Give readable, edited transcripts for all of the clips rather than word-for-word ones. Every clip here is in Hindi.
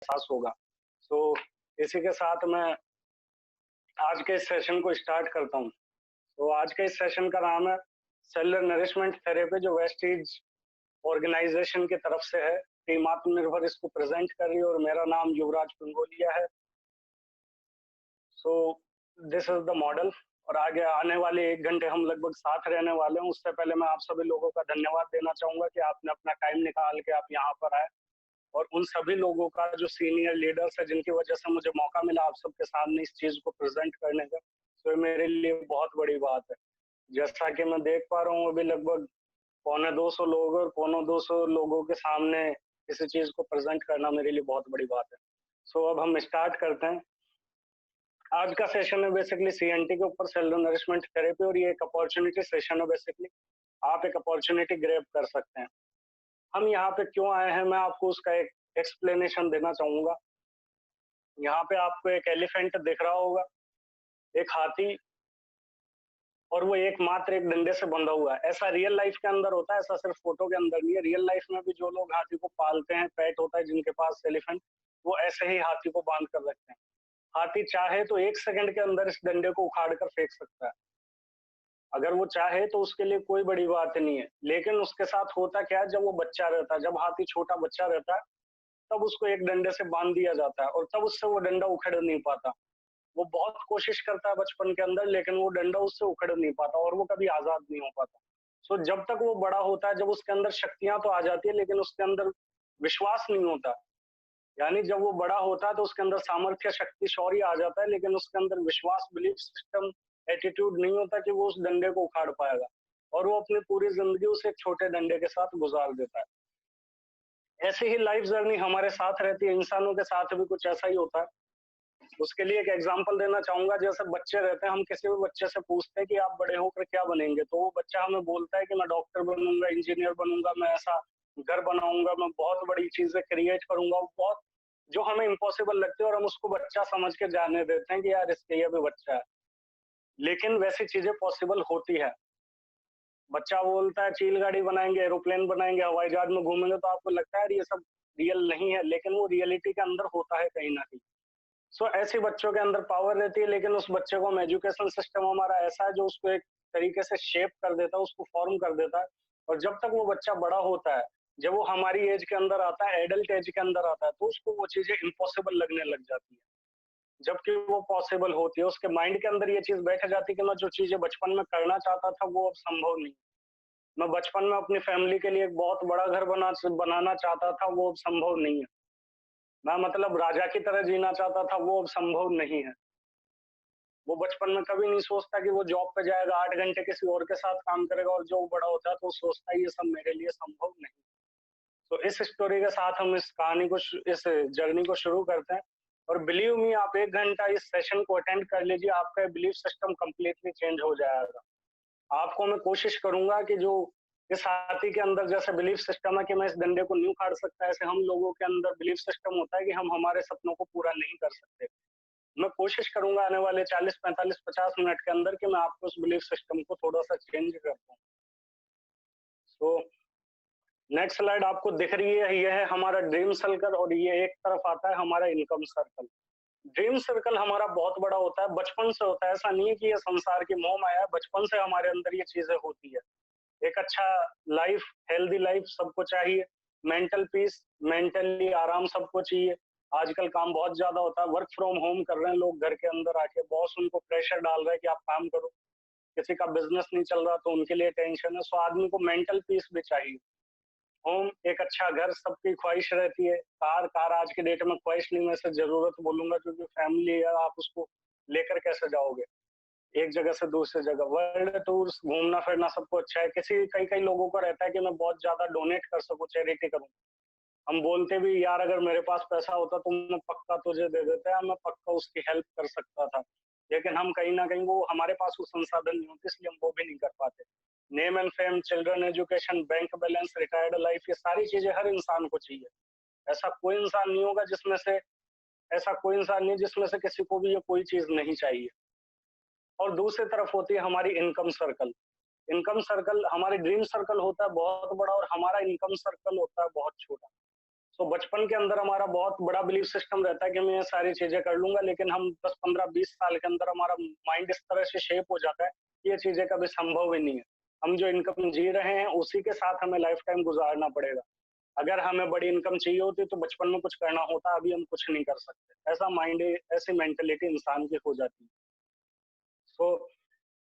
एहसास होगा। सो इसी के साथ मैं आज के इस सेशन को स्टार्ट करता हूँ। तो आज के इस सेशन का नाम है सेलुलर नरिशमेंट थेरेपी, जो वेस्टीज ऑर्गेनाइजेशन की तरफ से है। टीम आत्मनिर्भर इसको प्रेजेंट कर रही है और मेरा नाम युवराज पिंगोलिया है। So this is the model, और आगे आने वाले 1 घंटे हम लगभग साथ रहने वाले हैं। उससे पहले मैं आप सभी लोगों का धन्यवाद देना चाहूंगा कि आपने अपना टाइम निकाल के आप यहाँ पर आए, और उन सभी लोगों का जो सीनियर लीडर्स है जिनकी वजह से मुझे मौका मिला आप सबके सामने इस चीज को प्रेजेंट करने का। तो मेरे लिए बहुत बड़ी बात है। जैसा कि मैं देख पा रहा हूँ अभी लगभग 250 लोग, और 250 लोगों के सामने किसी चीज को प्रेजेंट करना मेरे लिए बहुत बड़ी बात है। सो अब हम स्टार्ट करते हैं। आज का सेशन है बेसिकली सीएनटी के ऊपर, सेलुलर नरिशमेंट थेरेपी, और ये एक अपॉर्चुनिटी सेशन है। बेसिकली आप एक अपॉर्चुनिटी ग्रैब कर सकते हैं। हम यहाँ पे क्यों आए हैं मैं आपको उसका एक एक्सप्लेनेशन देना चाहूंगा। यहाँ पे आपको एक एलिफेंट दिख रहा होगा, एक हाथी, और वो एकमात्र एक डंडे से बंधा हुआ है। ऐसा रियल लाइफ के अंदर होता है, ऐसा सिर्फ फोटो के अंदर नहीं है। रियल लाइफ में भी जो लोग हाथी को पालते हैं, पेट होता है जिनके पास एलिफेंट, वो ऐसे ही हाथी को बांध कर रखते हैं। हाथी चाहे तो 1 सेकंड के अंदर इस डंडे को उखाड़ कर फेंक सकता है, अगर वो चाहे तो उसके लिए कोई बड़ी बात नहीं है। लेकिन उसके साथ होता क्या है, जब वो बच्चा रहता है, जब हाथी छोटा बच्चा रहता है, तब उसको एक डंडे से बांध दिया जाता है, और तब उससे वो डंडा उखड़ नहीं पाता। वो बहुत कोशिश करता है बचपन के अंदर, लेकिन वो डंडा उससे उखड़ नहीं पाता, और वो कभी आजाद नहीं हो पाता। सो जब तक वो बड़ा होता है, जब उसके अंदर शक्तियां तो आ जाती है, लेकिन उसके अंदर विश्वास नहीं होता। यानी जब वो बड़ा होता है तो उसके अंदर सामर्थ्य, शक्ति, शौर्य आ जाता है, लेकिन उसके अंदर विश्वास, बिलीफ सिस्टम, एटीट्यूड नहीं होता कि वो उस डंडे को उखाड़ पाएगा, और वो अपनी पूरी जिंदगी उस एक छोटे डंडे के साथ गुजार देता है। ऐसी ही लाइफ जर्नी हमारे साथ रहती है, इंसानों के साथ भी कुछ ऐसा ही होता है। उसके लिए एक एग्जांपल देना चाहूंगा। जैसे बच्चे रहते हैं, हम किसी भी बच्चे से पूछते हैं कि आप बड़े होकर क्या बनेंगे, तो वो बच्चा हमें बोलता है कि मैं डॉक्टर बनूंगा, इंजीनियर बनूंगा, मैं ऐसा घर बनाऊंगा, मैं बहुत बड़ी चीजें क्रिएट करूंगा। बहुत जो हमें इम्पॉसिबल लगती है, और हम उसको बच्चा समझ के जाने देते हैं कि यार इसके ये भी बच्चा है। लेकिन वैसी चीजें पॉसिबल होती है। बच्चा बोलता है चील गाड़ी बनाएंगे, एरोप्लेन बनाएंगे, हवाई जहाज में घूमेंगे, तो आपको लगता है यार ये सब रियल नहीं है, लेकिन वो रियलिटी के अंदर होता है कहीं ना कहीं। सो ऐसे बच्चों के अंदर पावर रहती है, लेकिन उस बच्चे को हम एजुकेशन सिस्टम हमारा ऐसा है जो उसको एक तरीके से शेप कर देता है, उसको फॉर्म कर देता है। और जब तक वो बच्चा बड़ा होता है, जब वो हमारी एज के अंदर आता है, एडल्ट एज के अंदर आता है, तो उसको वो चीजें इम्पॉसिबल लगने लग जाती है, जबकि वो पॉसिबल होती है। उसके माइंड के अंदर ये चीज बैठ जाती है कि मैं जो चीजें बचपन में करना चाहता था वो अब संभव नहीं। मैं बचपन में अपनी फैमिली के लिए एक बहुत बड़ा घर बनाना चाहता था, वो अब संभव नहीं है। मैं मतलब राजा की तरह जीना चाहता था, वो अब संभव नहीं है। वो बचपन में कभी नहीं सोचता कि वो जॉब पे जाएगा, 8 घंटे किसी और के साथ काम करेगा, और जो बड़ा होता है तो वो सोचता है ये सब मेरे लिए संभव नहीं। तो इस स्टोरी के साथ हम इस कहानी को, इस जर्नी को शुरू करते हैं। और बिलीव मी, आप 1 घंटा इस सेशन को अटेंड कर लीजिए, आपका बिलीफ सिस्टम कंप्लीटली चेंज हो जाएगा। आपको मैं कोशिश करूंगा कि जो इस हाथी के अंदर जैसे बिलीफ सिस्टम है कि मैं इस डंडे को नहीं उखाड़ सकता, ऐसे हम लोगों के अंदर बिलीफ सिस्टम होता है कि हम हमारे सपनों को पूरा नहीं कर सकते। मैं कोशिश करूंगा आने वाले 40, 45, 50 मिनट के अंदर कि मैं आपको उस बिलीफ सिस्टम को थोड़ा सा चेंज कर दूं। सो नेक्स्ट स्लाइड आपको दिख रही है, ये है हमारा ड्रीम सर्कल, और ये एक तरफ आता है हमारा इनकम सर्कल। ड्रीम सर्कल हमारा बहुत बड़ा होता है, बचपन से होता है। ऐसा नहीं है कि ये संसार की मोह माया है, बचपन से हमारे अंदर ये चीजें होती है। एक अच्छा लाइफ, हेल्दी लाइफ सबको चाहिए, मेंटल पीस, मेंटली आराम सबको चाहिए। आजकल काम बहुत ज्यादा होता है, वर्क फ्रॉम होम कर रहे हैं लोग, घर के अंदर आके बॉस उनको प्रेशर डाल रहा है कि आप काम करो। किसी का बिजनेस नहीं चल रहा तो उनके लिए टेंशन है। सो आदमी को मेंटल पीस भी चाहिए। होम, एक अच्छा घर सबकी ख्वाहिश रहती है। कार आज के डेट में ख्वाहिश नहीं, मैं इसे जरूरत बोलूंगा, क्योंकि फैमिली है, आप उसको लेकर कैसे जाओगे एक जगह से दूसरी जगह। वर्ल्ड टूर्स, घूमना फिरना सबको अच्छा है। कई कई लोगों को रहता है कि मैं बहुत ज्यादा डोनेट कर सकूं, चैरिटी करूं। हम बोलते भी यार अगर मेरे पास पैसा होता तो मैं पक्का तुझे दे देता है, मैं पक्का उसकी हेल्प कर सकता था। लेकिन हम कहीं ना कहीं, वो हमारे पास वो संसाधन नहीं होते, इसलिए हम वो भी नहीं कर पाते। Name and fame, children education, bank balance, retired life, ये सारी चीजें हर इंसान को चाहिए। ऐसा कोई इंसान नहीं होगा जिसमें से, ऐसा कोई इंसान नहीं जिसमें से किसी को भी ये कोई चीज नहीं चाहिए। और दूसरी तरफ होती है हमारी इनकम सर्कल। इनकम सर्कल, हमारी ड्रीम सर्कल होता है बहुत बड़ा, और हमारा इनकम सर्कल होता है बहुत छोटा। तो बचपन के अंदर हमारा बहुत बड़ा बिलीफ सिस्टम रहता है कि मैं ये सारी चीजें कर लूंगा, लेकिन हम 10 15 20 साल के अंदर हमारा माइंड इस तरह से शेप हो जाता है कि ये चीजें कभी संभव ही नहीं है। हम जो इनकम जी रहे हैं उसी के साथ हमें लाइफ टाइम गुजारना पड़ेगा। अगर हमें बड़ी इनकम चाहिए होती तो बचपन में कुछ करना होता, अभी हम कुछ नहीं कर सकते। ऐसा माइंड, ऐसी मेंटेलिटी इंसान की हो जाती है। सो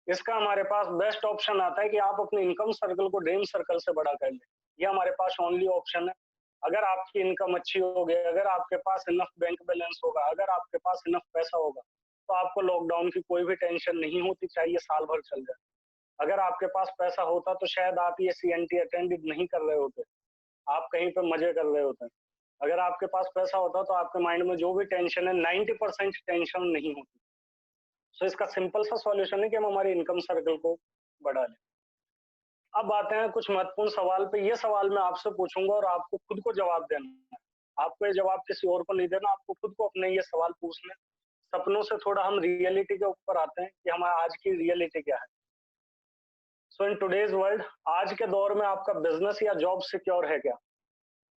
इसका हमारे पास बेस्ट ऑप्शन आता है कि आप अपने इनकम सर्कल को ड्रीम सर्कल से बड़ा कर लें। ये हमारे पास ओनली ऑप्शन है। अगर आपकी इनकम अच्छी होगी, अगर आपके पास इनफ बैंक बैलेंस होगा, अगर आपके पास इनफ पैसा होगा, तो आपको लॉकडाउन की कोई भी टेंशन नहीं होती, चाहे ये साल भर चल जाए। अगर आपके पास पैसा होता तो शायद आप ये सीएनटी अटेंड नहीं कर रहे होते, आप कहीं पे मजे कर रहे होते। अगर आपके पास पैसा होता तो आपके माइंड में जो भी टेंशन है 90% टेंशन नहीं होती। सो इसका सिंपल सा सॉल्यूशन है कि हम हमारी इनकम सर्कल को बढ़ा लें। अब आते हैं कुछ महत्वपूर्ण सवाल पे। ये सवाल मैं आपसे पूछूंगा और आपको खुद को जवाब देना है। आपको ये जवाब किसी और को नहीं देना, आपको खुद को अपने ये सवाल पूछने। सपनों से थोड़ा हम रियलिटी के ऊपर आते हैं कि हमारा आज की रियलिटी क्या है। सो इन टुडेज वर्ल्ड, आज के दौर में आपका बिजनेस या जॉब सिक्योर है क्या?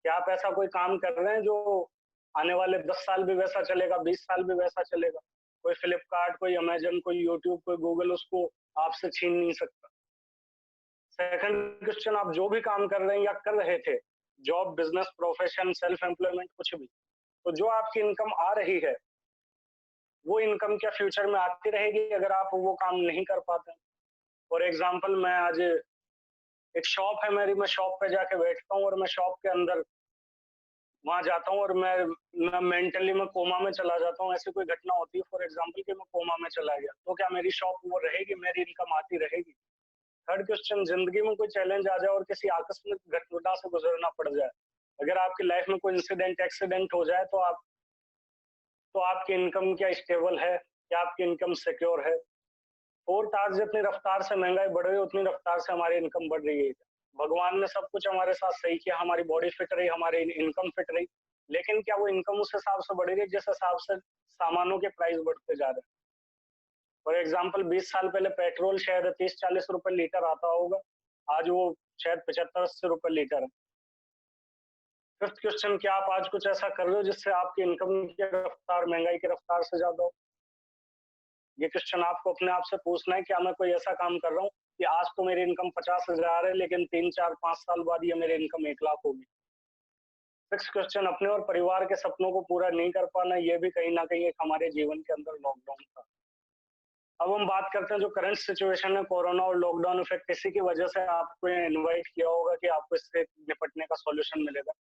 क्या आप ऐसा कोई काम कर रहे हैं जो आने वाले 10 साल भी वैसा चलेगा, 20 साल भी वैसा चलेगा? कोई फ्लिपकार्ट, कोई अमेजन, कोई यूट्यूब, कोई गूगल उसको आपसे छीन नहीं सकता। सेकंड क्वेश्चन, आप जो भी काम कर रहे हैं या कर रहे थे, job, business, profession, self employment, कुछ भी, तो जो आपकी इनकम आ रही है वो इनकम क्या फ्यूचर में आती रहेगी अगर आप वो काम नहीं कर पाते? फॉर एग्जाम्पल, मैं आज एक शॉप है मेरी, मैं शॉप पे जाके बैठता हूँ और मैं शॉप के अंदर वहां जाता हूँ और मैं मेंटली मैं कोमा में चला जाता हूँ। ऐसी कोई घटना होती है फॉर एग्जाम्पल कि मैं कोमा में चला गया, तो क्या मेरी शॉप वो रहेगी, मेरी इनकम आती रहेगी? थर्ड क्वेश्चन, जिंदगी में कोई चैलेंज आ जाए और किसी आकस्मिक घटना से गुजरना पड़ जाए, अगर आपकी लाइफ में कोई इंसिडेंट, एक्सीडेंट हो जाए, तो आपकी इनकम क्या स्टेबल है, क्या आपकी इनकम सिक्योर है? फोर्थ, आज जितनी रफ्तार से महंगाई बढ़ रही है उतनी रफ्तार से हमारी इनकम बढ़ रही है। भगवान ने सब कुछ हमारे साथ सही किया, हमारी बॉडी फिट रही, हमारी इनकम फिट रही, लेकिन क्या वो इनकम उस हिसाब से बढ़ रही है जिस हिसाब से सामानों के प्राइस बढ़ते जा रहे हैं? फॉर एग्जाम्पल, 20 साल पहले पेट्रोल शायद 30-40 रुपए लीटर आता होगा, आज वो शायद 75-80 रुपए लीटर है। फिफ्थ क्वेश्चन, क्या आप आज कुछ ऐसा कर रहे हो जिससे आपकी इनकम की रफ्तार महंगाई की रफ्तार से ज्यादा हो? ये क्वेश्चन आपको अपने आप से पूछना है। क्या मैं कोई ऐसा काम कर रहा हूँ कि आज तो मेरी इनकम 50,000 है, लेकिन 3-4-5 साल बाद ये मेरी इनकम 1 लाख होगी? सिक्स क्वेश्चन, अपने और परिवार के सपनों को पूरा नहीं कर पाना, ये भी कहीं ना कहीं एक हमारे जीवन के अंदर लॉकडाउन था। अब हम बात करते हैं जो करंट सिचुएशन है, कोरोना और लॉकडाउन इफेक्ट, इसी की वजह से आपको इनवाइट किया होगा कि आपको इससे निपटने का सॉल्यूशन मिलेगा।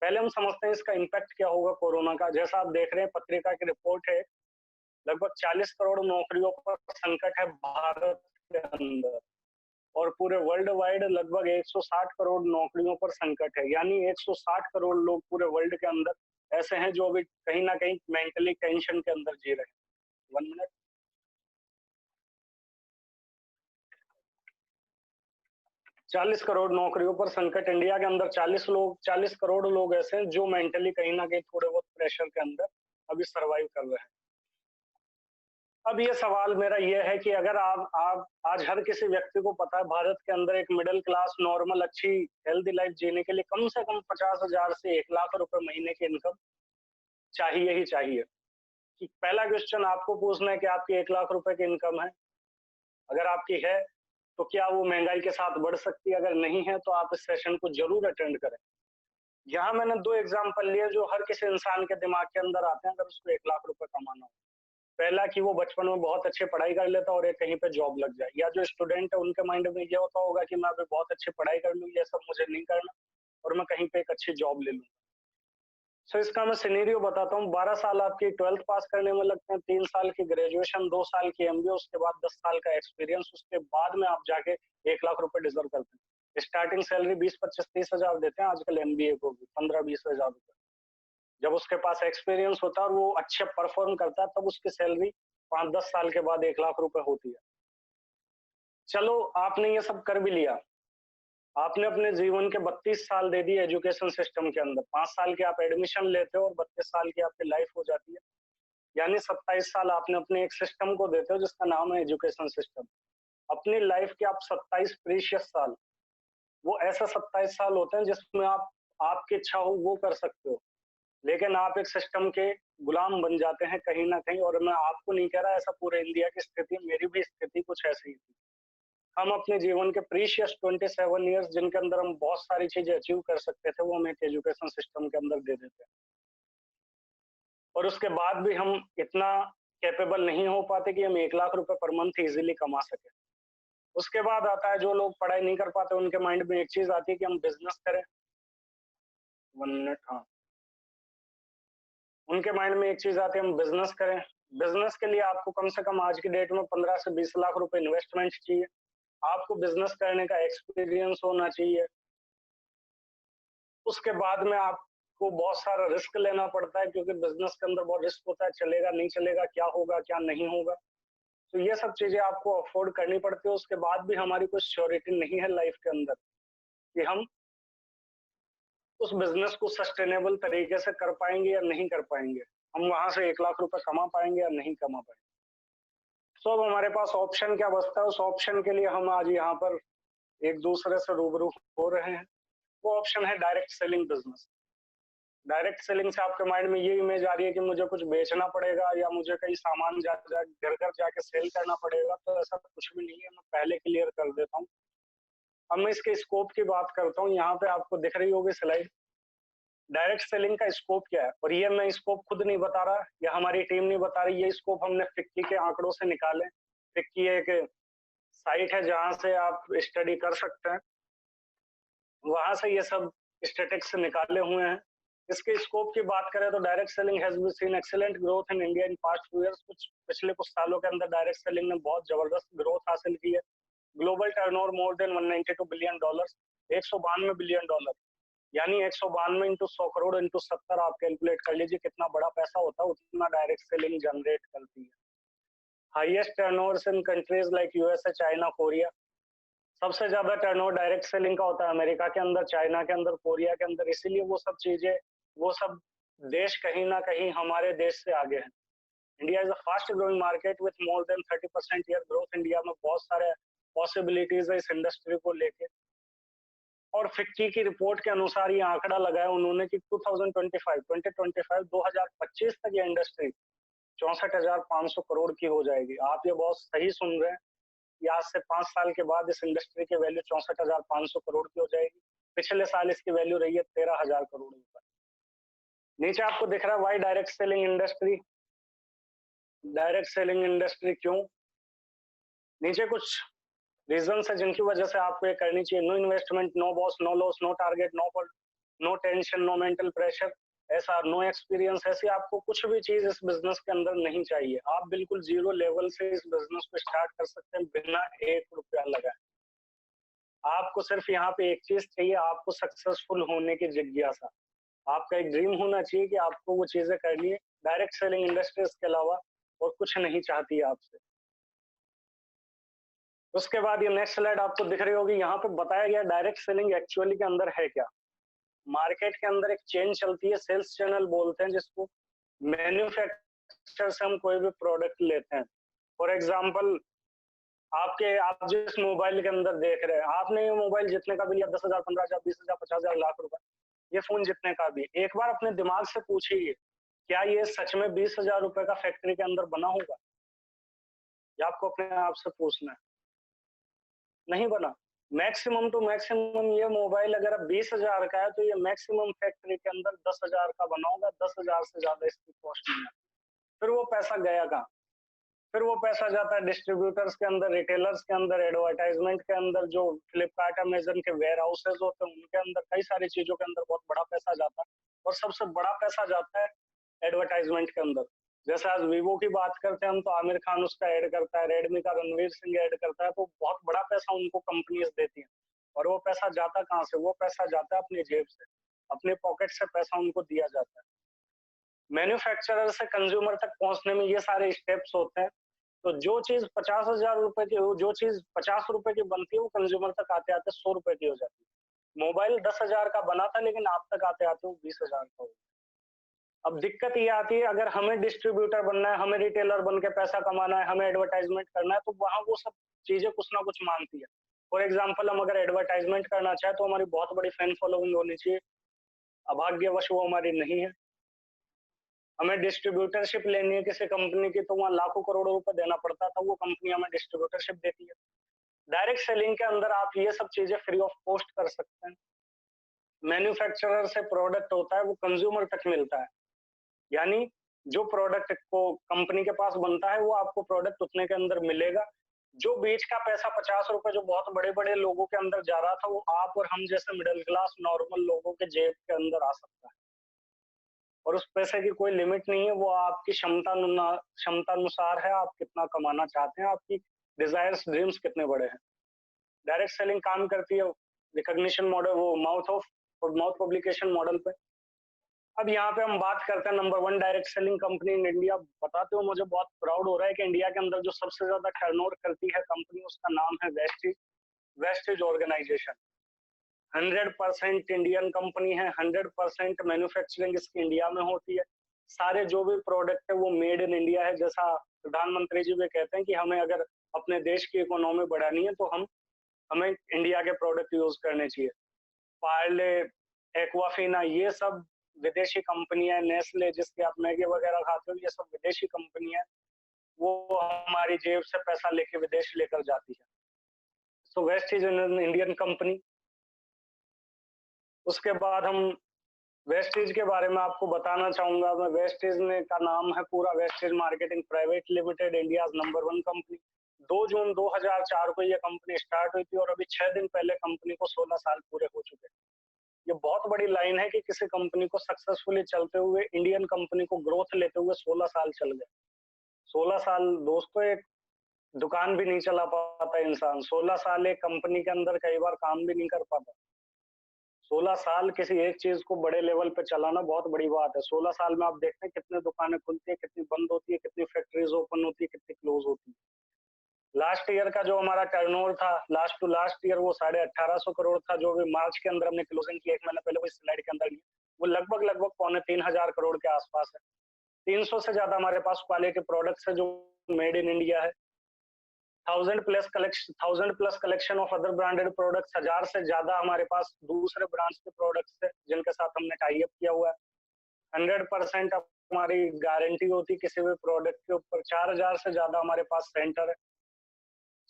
पहले हम समझते हैं इसका इम्पैक्ट क्या होगा कोरोना का। जैसा आप देख रहे हैं, पत्रिका की रिपोर्ट है, लगभग 40 करोड़ नौकरियों पर संकट है भारत के अंदर, और पूरे वर्ल्ड वाइड लगभग 160 करोड़ नौकरियों पर संकट है। यानी 160 करोड़ लोग पूरे वर्ल्ड के अंदर ऐसे हैं जो अभी कहीं ना कहीं मेंटली टेंशन के अंदर जी रहे हैं। 1 मिनट। 40 करोड़ नौकरियों पर संकट, इंडिया के अंदर 40 करोड़ लोग ऐसे हैं जो मेंटली कहीं ना कहीं थोड़े बहुत प्रेशर के अंदर अभी सरवाइव कर रहे हैं। अब ये सवाल मेरा ये है कि अगर आप आज हर किसी व्यक्ति को पता है भारत के अंदर एक मिडिल क्लास नॉर्मल अच्छी हेल्दी लाइफ जीने के लिए कम से कम 50,000 से 1 लाख रुपए महीने की इनकम चाहिए ही चाहिए। कि पहला क्वेश्चन आपको पूछना है कि आपकी 1 लाख रुपए की इनकम है? अगर आपकी है तो क्या वो महंगाई के साथ बढ़ सकती है? अगर नहीं है तो आप इस सेशन को जरूर अटेंड करें। यहाँ मैंने 2 एग्जाम्पल लिए जो हर किसी इंसान के दिमाग के अंदर आते हैं अगर उसको 1 लाख रुपए कमाना हो। पहला कि वो बचपन में बहुत अच्छी पढ़ाई कर लेता और एक कहीं पे जॉब लग जाए, या जो स्टूडेंट है उनके माइंड में ये होता होगा कि मैं अभी बहुत अच्छी पढ़ाई कर लूँ, ये सब मुझे नहीं करना, और मैं कहीं पे एक अच्छी जॉब ले लूँ। सो इसका मैं सिनेरियो बताता हूँ। 12 साल आपकी 12th पास करने में लगते हैं, 3 साल की ग्रेजुएशन, 2 साल की एमबीए, उसके बाद 10 साल का एक्सपीरियंस, उसके बाद में आप जाके 1 लाख रुपए डिजर्व करते हैं। स्टार्टिंग सैलरी 20-25-30 हजार देते हैं आजकल एमबीए को भी, 15-20 हजार रुपए। जब उसके पास एक्सपीरियंस होता है और वो अच्छे परफॉर्म करता है, तब उसकी सैलरी 5-10 साल के बाद 1 लाख रुपए होती है। चलो, आपने ये सब कर भी लिया, आपने अपने जीवन के 32 साल दे दिए एजुकेशन सिस्टम के अंदर। 5 साल के आप एडमिशन लेते हो और 32 साल की आपकी लाइफ हो जाती है। यानी 27 साल आपने अपने एक सिस्टम को देते हो जिसका नाम है एजुकेशन सिस्टम। अपनी लाइफ के आप 27 प्रीशियस साल, वो ऐसा 27 साल होते हैं जिसमें आप आपकी इच्छा हो वो कर सकते हो, लेकिन आप एक सिस्टम के गुलाम बन जाते हैं कहीं ना कहीं। और मैं आपको नहीं कह रहा ऐसा पूरे इंडिया की स्थिति, मेरी भी स्थिति कुछ ऐसी ही थी। हम अपने जीवन के प्रीशियस 27 ईयर्स जिनके अंदर हम बहुत सारी चीजें अचीव कर सकते थे, वो हम एक एजुकेशन सिस्टम के अंदर दे देते हैं। और उसके बाद भी हम इतना कैपेबल नहीं हो पाते कि हम 1 लाख रुपए पर मंथ इजीली कमा सके। उसके बाद आता है जो लोग पढ़ाई नहीं कर पाते, उनके माइंड में एक चीज आती है कि हम बिजनेस करें। 1 मिनट, हाँ। उनके माइंड में एक चीज आती है हम बिजनेस करें। बिजनेस के लिए आपको कम से कम आज की डेट में 15 से 20 लाख रुपए इन्वेस्टमेंट चाहिए। आपको बिजनेस करने का एक्सपीरियंस होना चाहिए। उसके बाद में आपको बहुत सारा रिस्क लेना पड़ता है, क्योंकि बिजनेस के अंदर बहुत रिस्क होता है, चलेगा नहीं चलेगा, क्या होगा क्या नहीं होगा। तो ये सब चीजें आपको अफोर्ड करनी पड़ती है। उसके बाद भी हमारी कोई श्योरिटी नहीं है लाइफ के अंदर कि हम उस बिजनेस को सस्टेनेबल तरीके से कर पाएंगे या नहीं कर पाएंगे, हम वहां से 1 लाख रुपए कमा पाएंगे या नहीं कमा पाएंगे। तो अब हमारे पास ऑप्शन क्या बचता है? उस ऑप्शन के लिए हम आज यहाँ पर एक दूसरे से रूबरू हो रहे हैं। वो ऑप्शन है direct selling business. Direct selling से आपके माइंड में ये इमेज आ रही है कि मुझे कुछ बेचना पड़ेगा या मुझे कहीं सामान घर घर जाके सेल करना पड़ेगा। तो ऐसा कुछ भी नहीं है, मैं पहले क्लियर कर देता हूँ। अब मैं इसके स्कोप की बात करता हूँ। यहाँ पे आपको दिख रही होगी स्लाइड, डायरेक्ट सेलिंग का स्कोप क्या है। और ये मैं स्कोप खुद नहीं बता रहा या हमारी टीम नहीं बता रही, ये स्कोप हमने फिक्की के आंकड़ों से निकाले। फिक्की एक साइट है जहां से आप स्टडी कर सकते हैं, वहां से ये सब स्टेटिक्स निकाले हुए हैं। इसके स्कोप की बात करें तो direct selling has been seen excellent growth in India in past few years. कुछ पिछले कुछ सालों के अंदर डायरेक्ट सेलिंग ने बहुत जबरदस्त ग्रोथ हासिल की है। Global turnover more than 192 billion dollar, 192 billion dollar, यानी 192 इंटू 100 करोड़ इंटू 70, आप कैलकुलेट कर लीजिए कितना बड़ा पैसा होता है, उतना डायरेक्ट सेलिंग जनरेट करती है। Highest turnover in countries like USA, China, Korea. सबसे ज्यादा टर्नओवर डायरेक्ट सेलिंग का होता है अमेरिका के अंदर, चाइना के अंदर, कोरिया के अंदर। इसीलिए वो सब चीजें, वो सब देश कहीं ना कहीं हमारे देश से आगे हैं। India is a fast growing market with more than 30% year growth. India में बहुत सारे पॉसिबिलिटीज है इस इंडस्ट्री को लेके। और फिक्की की रिपोर्ट के अनुसार ये आंकड़ा लगाया उन्होंने कि 2025 तक ये इंडस्ट्री 64,500 करोड़ की हो जाएगी। आप ये बहुत सही सुन रहे हैं कि आज से 5 साल के बाद इस इंडस्ट्री की वैल्यू 64,500 करोड़ की हो जाएगी। पिछले साल इसकी वैल्यू रही है 13,000 करोड़ रुपए। नीचे आपको दिख रहा है why direct selling industry. Direct selling industry क्यों? नीचे कुछ रीजन है जिनकी वजह से आपको ये करनी चाहिए। No investment, no boss, no loss, no target, no tension, no mental pressure, ऐसा नो एक्सपीरियंस। ऐसी आपको कुछ भी चीज इस बिजनेस के अंदर नहीं चाहिए। आप बिल्कुल जीरो लेवल से इस बिजनेस को स्टार्ट कर सकते हैं बिना 1 रुपया लगाए। आपको सिर्फ यहाँ पे एक चीज चाहिए, आपको सक्सेसफुल होने की जिज्ञासा। आपका एक ड्रीम होना चाहिए कि आपको वो चीजें करनी है। डायरेक्ट सेलिंग इंडस्ट्रीज के अलावा और कुछ नहीं चाहती है आपसे। उसके बाद ये नेक्स्ट स्लाइड आपको दिख रही होगी, यहाँ पे बताया गया डायरेक्ट सेलिंग एक्चुअली के अंदर है क्या। मार्केट के अंदर एक चेन चलती है, सेल्स चैनल बोलते हैं जिसको। मैन्युफैक्चरर से हम कोई भी प्रोडक्ट लेते हैं। फॉर एग्जाम्पल, आप जिस मोबाइल के अंदर देख रहे हैं, आपने ये मोबाइल जितने का भी लिया, 10,000, 15,000, 20,000, 50,000, लाख रुपए, ये फोन जितने का भी, एक बार अपने दिमाग से पूछिए क्या ये सच में 20,000 रुपए का फैक्ट्री के अंदर बना होगा? ये आपको अपने आप से पूछना है। नहीं बना। मैक्सिमम टू मैक्सिमम ये मोबाइल अगर 20,000 का है तो ये मैक्सिमम फैक्ट्री के अंदर 10,000 का बना होगा। 10,000 से ज्यादा इसकी कॉस्ट नहीं है। फिर वो पैसा गया कहाँ? फिर वो पैसा जाता है डिस्ट्रीब्यूटर्स के अंदर, रिटेलर्स के अंदर, एडवर्टाइजमेंट के अंदर, जो फ्लिपकार्ट, अमेजन के वेयर हाउसेज होते हैं उनके अंदर, कई सारी चीजों के अंदर बहुत बड़ा पैसा जाता है। और सबसे बड़ा पैसा जाता है एडवर्टाइजमेंट के अंदर। जैसे आज वीवो की बात करते हैं हम, तो आमिर खान उसका ऐड करता है, रेडमी का रणवीर सिंह ऐड करता है, तो बहुत बड़ा पैसा उनको कंपनीज देती हैं। और वो पैसा जाता कहाँ से? वो पैसा जाता है अपनी जेब से, अपने पॉकेट से पैसा उनको दिया जाता है। मैन्युफैक्चरर से कंज्यूमर तक पहुंचने में ये सारे स्टेप्स होते हैं। तो जो चीज 50,000 रुपए की, जो चीज 50 रुपए की बनती है, वो कंज्यूमर तक आते आते 100 रुपए की हो जाती है। मोबाइल 10,000 का बना था, लेकिन आप तक आते आते वो 20,000 का हो। अब दिक्कत ये आती है, अगर हमें डिस्ट्रीब्यूटर बनना है, हमें रिटेलर बन के पैसा कमाना है, हमें एडवर्टाइजमेंट करना है, तो वहां वो सब चीजें कुछ ना कुछ मांगती है। फॉर एग्जाम्पल, हम अगर एडवर्टाइजमेंट करना चाहे तो हमारी बहुत बड़ी फैन फॉलोइंग होनी चाहिए। अभाग्यवश वो हमारी नहीं है। हमें डिस्ट्रीब्यूटरशिप लेनी है किसी कंपनी की, तो वहाँ लाखों करोड़ों रुपए देना पड़ता था, वो कंपनी हमें डिस्ट्रीब्यूटरशिप देती है। डायरेक्ट सेलिंग के अंदर आप ये सब चीजें फ्री ऑफ कॉस्ट कर सकते हैं। मैन्युफैक्चरर से प्रोडक्ट होता है वो कंज्यूमर तक मिलता है, यानी जो प्रोडक्ट को कंपनी के पास बनता है वो आपको प्रोडक्ट उतने के अंदर मिलेगा। जो बीच का पैसा 50 रुपए जो बहुत बड़े बड़े लोगों के अंदर जा रहा था, वो आप और हम जैसे मिडिल क्लास नॉर्मल लोगों के जेब के अंदर आ सकता है, और उस पैसे की कोई लिमिट नहीं है। वो आपकी क्षमता अनुसार है, आप कितना कमाना चाहते हैं, आपकी डिजायर्स ड्रीम्स कितने बड़े हैं। डायरेक्ट सेलिंग काम करती है रिकॉग्निशन मॉडल, वो माउथ पब्लिकेशन मॉडल पे। अब यहाँ पे हम बात करते हैं number 1 direct selling company in India. बताते हो मुझे बहुत प्राउड हो रहा है कि इंडिया के अंदर जो सबसे ज्यादा टर्नओवर करती है कंपनी, उसका नाम है Vestige. Vestige organization 100% Indian company है, 100% मैन्युफैक्चरिंग इसकी इंडिया में होती है। सारे जो भी प्रोडक्ट है वो मेड इन इंडिया है। जैसा प्रधानमंत्री जी भी कहते हैं कि हमें अगर अपने देश की इकोनॉमी बढ़ानी है तो हमें इंडिया के प्रोडक्ट यूज करने चाहिए। पार्ले, एक्वाफिना, ये सब विदेशी कंपनी है। नेस्ले जिसके आप मैगी वगैरह खाते हो, ये सब विदेशी कंपनी है। वो हमारी जेब से पैसा लेके विदेश लेकर जाती है। So West is an Indian company. उसके बाद हम वेस्टीज के बारे में आपको बताना चाहूंगा मैं। वेस्टीज ने का नाम है पूरा Vestige marketing private limited, India number 1 company. 2 जून 2004 को ये कंपनी स्टार्ट हुई थी और अभी 6 दिन पहले कंपनी को 16 साल पूरे हो चुके हैं। ये बहुत बड़ी लाइन है कि किसी कंपनी को सक्सेसफुली चलते हुए, इंडियन कंपनी को ग्रोथ लेते हुए 16 साल चल गए। 16 साल दोस्तों, एक दुकान भी नहीं चला पाता इंसान। 16 साल एक कंपनी के अंदर कई बार काम भी नहीं कर पाता। 16 साल किसी एक चीज को बड़े लेवल पे चलाना बहुत बड़ी बात है। 16 साल में आप देखते हैं कितने दुकानें खुलती है, कितनी बंद होती है, कितनी फैक्ट्रीज ओपन होती है, कितनी क्लोज होती है। लास्ट ईयर का जो हमारा टर्नओवर था, लास्ट टू लास्ट ईयर, वो 1850 करोड़ था, जो भी मार्च के अंदर हमने क्लोजिंग की 1 महीना पहले, वो स्लाइड के अंदर, वो लगभग लगभग 2.25 करोड़ के आसपास है। 300 से ज्यादा हमारे पास क्वालिटी प्रोडक्ट्स है जो मेड इन इंडिया है। 1000 plus collection of other branded products, 1000 से ज्यादा हमारे पास दूसरे ब्रांड्स के प्रोडक्ट्स है जिनके साथ हमने टाई अप किया हुआ है। 100% हमारी गारंटी होती है किसी भी प्रोडक्ट के ऊपर। 4000 से ज्यादा हमारे पास सेंटर है।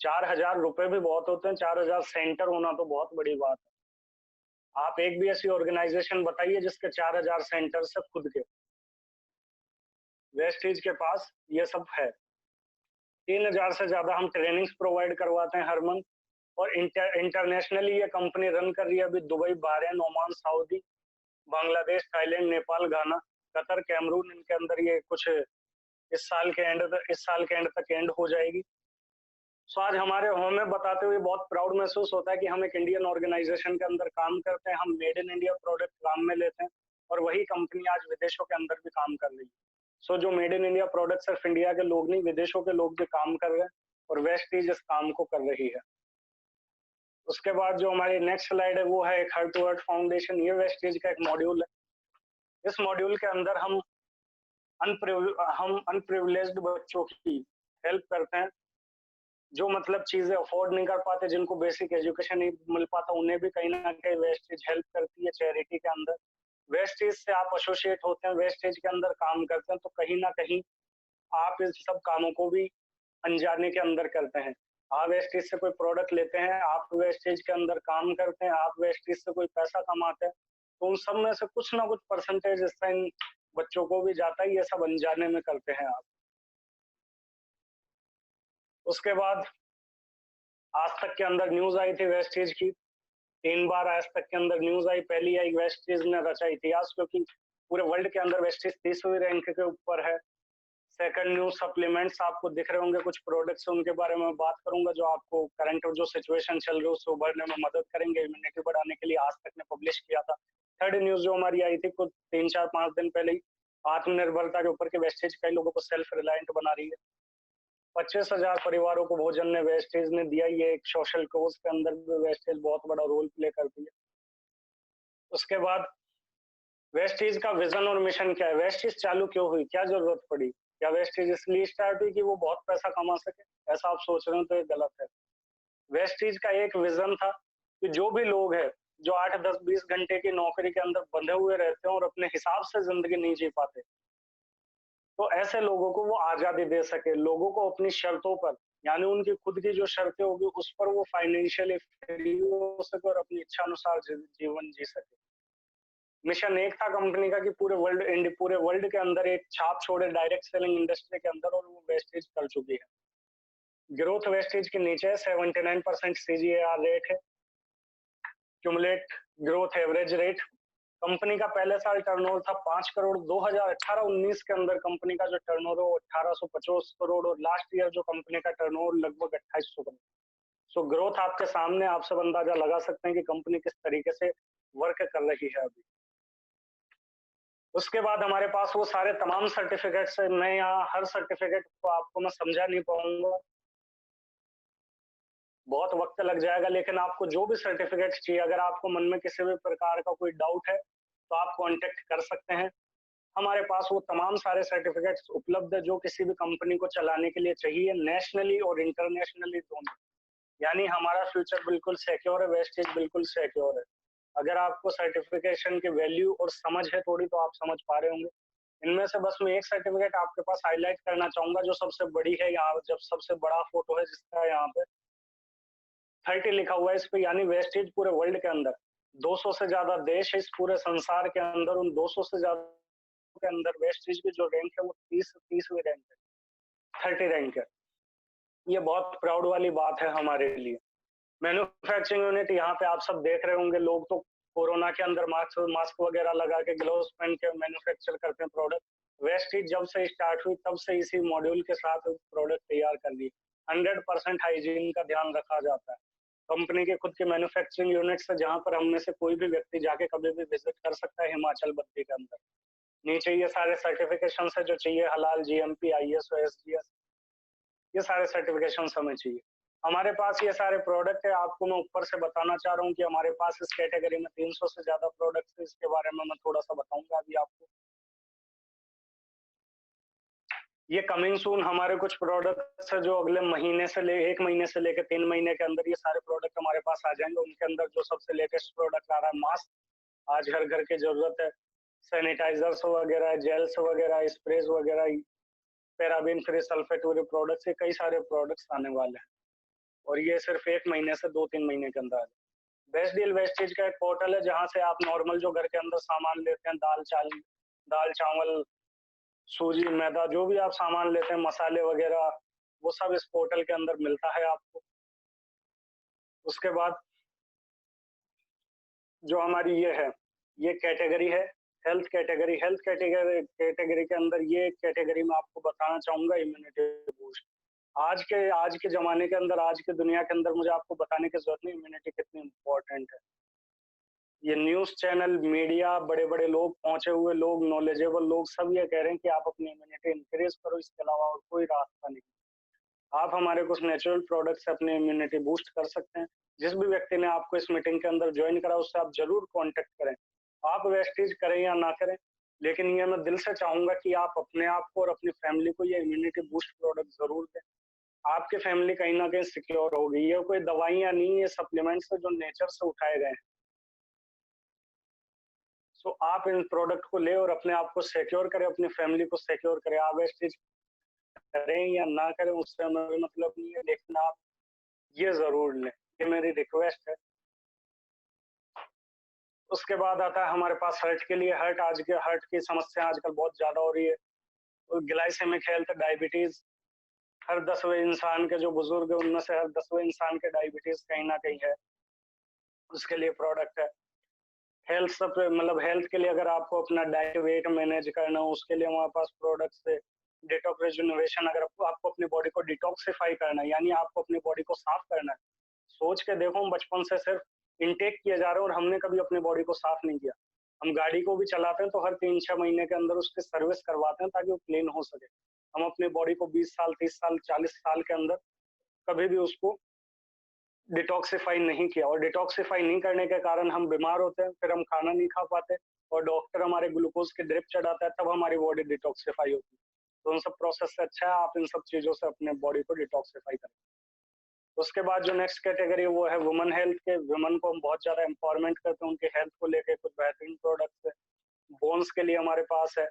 4000 रुपए भी बहुत होते हैं, 4000 सेंटर होना तो बहुत बड़ी बात है। आप एक भी ऐसी ऑर्गेनाइजेशन बताइए जिसके 4000 सेंटर से खुद के। वेस्टीज के पास ये सब है। 3000 से ज्यादा हम ट्रेनिंग्स प्रोवाइड करवाते हैं हर मंथ, और इंटरनेशनली ये कंपनी रन कर रही है अभी Dubai, Bahrain, Oman, Saudi, Bangladesh, Thailand, Nepal, Ghana, Qatar, Cameroon, इनके अंदर ये कुछ इस साल के एंड तक एंड हो जाएगी। सो आज हमें बताते हुए बहुत प्राउड महसूस होता है कि हम एक इंडियन ऑर्गेनाइजेशन के अंदर काम करते हैं, हम मेड इन इंडिया प्रोडक्ट काम में लेते हैं, और वही कंपनी आज विदेशों के अंदर भी काम कर रही है। सो जो मेड इन इंडिया प्रोडक्ट सिर्फ इंडिया के लोग नहीं, विदेशों के लोग भी काम कर रहे हैं, और वेस्टीज इस काम को कर रही है। उसके बाद जो हमारी नेक्स्ट स्लाइड है वो है एक हार्ट टू हार्ट फाउंडेशन। ये वेस्टीज का एक मॉड्यूल है। इस मॉड्यूल के अंदर हम अनप्रिविलेज्ड बच्चों की हेल्प करते हैं, जो मतलब चीजें अफोर्ड नहीं कर पाते, जिनको बेसिक एजुकेशन नहीं मिल पाता, उन्हें भी कहीं ना कहीं वेस्टेज हेल्प करती है चैरिटी के अंदर। वेस्टेज से आप एसोसिएट होते हैं, वेस्टेज के अंदर काम करते हैं, तो कहीं ना कहीं आप इस सब कामों को भी अनजाने के अंदर करते हैं। आप वेस्टेज से कोई प्रोडक्ट लेते हैं, आप वेस्टेज के अंदर काम करते हैं, आप वेस्टेज से कोई पैसा कमाते हैं, तो उन सब में से कुछ ना कुछ परसेंटेज इसका इन बच्चों को भी जाता है। ये सब अनजाने में करते हैं आप। उसके बाद आज तक के अंदर न्यूज आई थी वेस्टेज की, 3 बार आज तक के अंदर न्यूज आई। पहली आई, वेस्टेज ने रचा इतिहास, क्योंकि पूरे वर्ल्ड के अंदर वेस्टेज 30वीं रैंक के ऊपर है। सेकंड, न्यू सप्लीमेंट्स आपको दिख रहे होंगे, कुछ प्रोडक्ट्स, उनके बारे में बात करूंगा जो आपको करंट जो सिचुएशन चल रही है उससे उभरने में मदद करेंगे, इम्यूनिटी बढ़ाने के लिए। आज तक ने पब्लिश किया था। थर्ड न्यूज जो हमारी आई थी कुछ 3-4-5 दिन पहले ही, आत्मनिर्भरता के ऊपर के वेस्टेज कई लोगों को सेल्फ रिलायंट बना रही है। 25,000 परिवारों को भोजन ने वेस्टेज ने दिया। ये एक सोशल कोज के अंदर भी वेस्टेज बहुत बड़ा रोल प्ले करती है। उसके बाद वेस्टेज का विजन और मिशन क्या है, वेस्टेज चालू क्यों हुई, क्या जरूरत पड़ी, क्या वेस्टेज इसलिए स्टार्ट हुई कि वो बहुत पैसा कमा सके? ऐसा आप सोच रहे हो तो ये गलत है। वेस्टेज का एक विजन था कि जो भी लोग हैं जो 8, 10, 20 घंटे की नौकरी के अंदर बंधे हुए रहते हैं और अपने हिसाब से जिंदगी नहीं जी पाते। तो ऐसे लोगों को वो आज़ादी दे सके, लोगों को अपनी शर्तों पर, यानी उनकी खुद की जो शर्तें होगी उस पर वो फाइनेंशियली फ्री हो सके और अपनी इच्छा अनुसार जीवन जी सके। मिशन एक था कंपनी का कि पूरे वर्ल्ड के अंदर एक छाप छोड़े डायरेक्ट सेलिंग इंडस्ट्री के अंदर, और वो वेस्टेज कर चुकी है। ग्रोथ वेस्टेज के नीचे 79% सीजीआर रेट है, cumulate growth average rate. Company का पहले साल टर्नओवर था 5 करोड़। 2018-19 के अंदर कंपनी का जो टर्नओवर 1850 करोड़, और लास्ट ईयर जो कंपनी का टर्नओवर लगभग 2800 करोड़। सो ग्रोथ आपके सामने, आप सब अंदाजा लगा सकते हैं कि कंपनी किस तरीके से वर्क कर रही है अभी। उसके बाद हमारे पास वो सारे तमाम सर्टिफिकेट्स है। मैं यहाँ हर सर्टिफिकेट को आपको मैं समझा नहीं पाऊंगा, बहुत वक्त लग जाएगा, लेकिन आपको जो भी सर्टिफिकेट चाहिए, अगर आपको मन में किसी भी प्रकार का कोई डाउट है तो आप कांटेक्ट कर सकते हैं। हमारे पास वो तमाम सारे सर्टिफिकेट्स उपलब्ध है जो किसी भी कंपनी को चलाने के लिए चाहिए, नेशनली और इंटरनेशनली दोनों। यानी हमारा फ्यूचर बिल्कुल सिक्योर है, वेस्टेज बिल्कुल सिक्योर है। अगर आपको सर्टिफिकेशन की वैल्यू और समझ है थोड़ी, तो आप समझ पा रहे होंगे। इनमें से बस मैं एक सर्टिफिकेट आपके पास हाईलाइट करना चाहूंगा, जो सबसे बड़ी है यहाँ, जब सबसे बड़ा फोटो है जिसका यहाँ पे 30 लिखा हुआ है इस पे, यानी वेस्टेज पूरे वर्ल्ड के अंदर 200 से ज्यादा देश है इस पूरे संसार के अंदर, उन 200 से ज्यादा के अंदर वेस्टेज की जो रैंक है वो 30वीं रैंक है, 30 रैंक है। ये बहुत प्राउड वाली बात है हमारे लिए। मैन्युफैक्चरिंग यूनिट यहाँ पे आप सब देख रहे होंगे, लोग तो कोरोना के अंदर मास्क मास्क वगैरह लगा के, ग्लव्स पहन के मैन्युफैक्चर करते हैं प्रोडक्ट। वेस्टेज जब से स्टार्ट हुई तब से इसी मॉड्यूल के साथ प्रोडक्ट तैयार कर ली। 100% हाइजीन का ध्यान रखा जाता है। कंपनी के खुद के मैन्युफैक्चरिंग यूनिट से, जहाँ पर हम में से कोई भी व्यक्ति जाके कभी भी विजिट कर सकता है हिमाचल बद्दी के अंदर। नीचे ये सारे सर्टिफिकेशन है जो चाहिए, हलाल, जीएमपी, आईएसओ, एसजीएस, ये सारे सर्टिफिकेशन हमें चाहिए। हमारे पास ये सारे प्रोडक्ट है। आपको मैं ऊपर से बताना चाह रहा हूँ कि हमारे पास इस कैटेगरी में 300 से ज्यादा प्रोडक्ट्स है। इसके बारे में मैं थोड़ा सा बताऊंगा अभी आपको। ये कमिंग सून हमारे कुछ प्रोडक्ट्स है जो अगले महीने से 1 महीने से लेकर 3 महीने के अंदर ये सारे प्रोडक्ट हमारे पास आ जाएंगे। उनके अंदर जो सबसे लेटेस्ट प्रोडक्ट आ रहा है, मास्क, आज हर घर की जरूरत है, सैनिटाइजर्स वगैरह, जेल्स वगैरह, स्प्रेज वगैरह, paraben free, sulphate free products, ये कई सारे प्रोडक्ट्स आने वाले हैं, और ये सिर्फ 1 महीने से 2-3 महीने के अंदर। बेस्ट डील वेस्टेज का एक पोर्टल है जहाँ से आप नॉर्मल जो घर के अंदर सामान लेते हैं, दाल चावल, सूजी, मैदा, जो भी आप सामान लेते हैं, मसाले वगैरह, वो सब इस पोर्टल के अंदर मिलता है आपको। उसके बाद जो हमारी ये है, ये कैटेगरी है हेल्थ कैटेगरी। हेल्थ कैटेगरी के अंदर ये कैटेगरी में आपको बताना चाहूंगा इम्यूनिटी बूस्ट। आज के जमाने के अंदर, आज की दुनिया के अंदर मुझे आपको बताने की जरूरत नहीं इम्यूनिटी कितनी इंपॉर्टेंट है। ये न्यूज चैनल, मीडिया, बड़े बड़े लोग, पहुंचे हुए लोग, नॉलेजेबल लोग, सब ये कह रहे हैं कि आप अपनी इम्यूनिटी इंक्रीज करो, इसके अलावा और कोई रास्ता नहीं। आप हमारे कुछ नेचुरल प्रोडक्ट से अपनी इम्यूनिटी बूस्ट कर सकते हैं। जिस भी व्यक्ति ने आपको इस मीटिंग के अंदर ज्वाइन करा, उससे आप जरूर कांटेक्ट करें। आप वेस्टेज करें या ना करें, लेकिन ये मैं दिल से चाहूंगा कि आप अपने आप को और अपनी फैमिली को ये इम्यूनिटी बूस्ट प्रोडक्ट जरूर दें। आपकी फैमिली कहीं ना कहीं सिक्योर होगी। ये कोई दवाइयां नहीं, ये सप्लीमेंट्स है जो नेचर से उठाए गए हैं। सो आप इन प्रोडक्ट को ले और अपने आप को सिक्योर करें, अपनी फैमिली को सिक्योर करें। आप वेस्टेज करें या ना करें उससे हमें मतलब नहीं है, लेकिन आप ये जरूर लें, ये मेरी रिक्वेस्ट है। उसके बाद आता है हमारे पास हर्ट के लिए। हर्ट की समस्या आजकल बहुत ज्यादा हो रही है। ग्लाइसेमिक हेल्थ, डायबिटीज, हर 10वें इंसान के जो बुजुर्ग है उनमें से हर 10वें इंसान के डायबिटीज कहीं ना कहीं है। उसके लिए प्रोडक्ट है। हेल्थ सब मतलब हेल्थ के लिए अगर आपको अपना डाइट वेट मैनेज करना हो, उसके लिए हमारे पास प्रोडक्ट्स है। डिटॉक्स रिजुनोवेशन, अगर आपको अपनी बॉडी को डिटॉक्सिफाई करना है, यानी आपको अपनी बॉडी को साफ करना है। सोच के देखो, हम बचपन से सिर्फ इनटेक किए जा रहे हैं और हमने कभी अपनी बॉडी को साफ नहीं किया। हम गाड़ी को भी चलाते हैं तो हर 3-6 महीने के अंदर उसकी सर्विस करवाते हैं ताकि वो क्लीन हो सके। हम अपनी बॉडी को 20 साल, 30 साल, 40 साल के अंदर कभी भी उसको डिटॉक्सिफाई नहीं किया, और डिटॉक्सिफाई नहीं करने के कारण हम बीमार होते हैं, फिर हम खाना नहीं खा पाते और डॉक्टर हमारे ग्लूकोज की ड्रिप चढ़ाता है, तब हमारी बॉडी डिटॉक्सिफाई होती है। तो उन सब प्रोसेस से अच्छा है आप इन सब चीजों से अपने बॉडी को डिटॉक्सिफाई करें। उसके बाद जो नेक्स्ट कैटेगरी है वो है वुमेन हेल्थ के। वुमेन को हम बहुत ज़्यादा एम्पावरमेंट करते हैं, उनके हेल्थ को लेके कुछ बेहतरीन प्रोडक्ट्स है। बोन्स के लिए हमारे पास है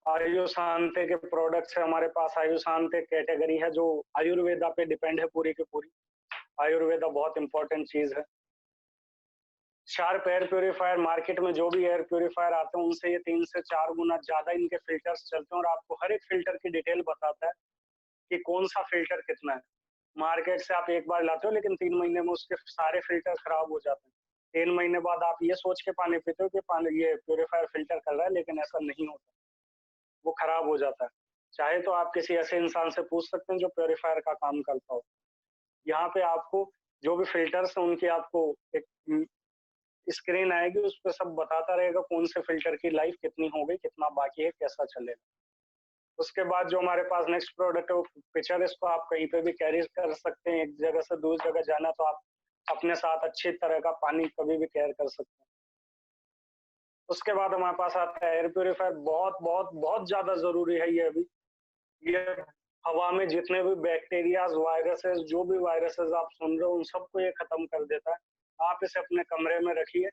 आयुशांति के प्रोडक्ट्स है हमारे पास। आयुशांति कैटेगरी है जो आयुर्वेदा पे डिपेंड है पूरी की पूरी। आयुर्वेदा बहुत इंपॉर्टेंट चीज है। शार्प एयर प्योरीफायर, मार्केट में जो भी एयर प्योरीफायर आते हैं उनसे ये 3 से 4 गुना ज्यादा इनके फिल्टर्स चलते हैं और आपको हर एक फिल्टर की डिटेल बताता है कि कौन सा फिल्टर कितना है। मार्केट से आप एक बार लाते हो लेकिन 3 महीने में उसके सारे फिल्टर खराब हो जाते हैं। 3 महीने बाद आप ये सोच के पानी पीते हो कि पानी ये प्योरीफायर फिल्टर कर रहा है, लेकिन ऐसा नहीं होता, वो खराब हो जाता है। चाहे तो आप किसी ऐसे इंसान से पूछ सकते हैं जो प्योरीफायर का काम करता हो। यहाँ पे आपको जो भी फिल्टर्स हैं उनकी आपको एक स्क्रीन आएगी, उस पर सब बताता रहेगा कौन से फिल्टर की लाइफ कितनी हो गई, कितना बाकी है, कैसा चलेगा। उसके बाद जो हमारे पास नेक्स्ट प्रोडक्ट है वो पिचर। इसको आप कहीं पे भी कैरी कर सकते हैं, एक जगह से दूसरी जगह जाना तो आप अपने साथ अच्छी तरह का पानी कभी भी कैरी कर सकते हैं। उसके बाद हमारे पास आता है एयर प्योरीफायर। बहुत बहुत बहुत ज्यादा जरूरी है ये अभी। ये हवा में जितने भी बैक्टीरियाज, वायरसेस, जो भी वायरसेस आप सुन रहे हो उन सबको ये खत्म कर देता है। आप इसे अपने कमरे में रखिए।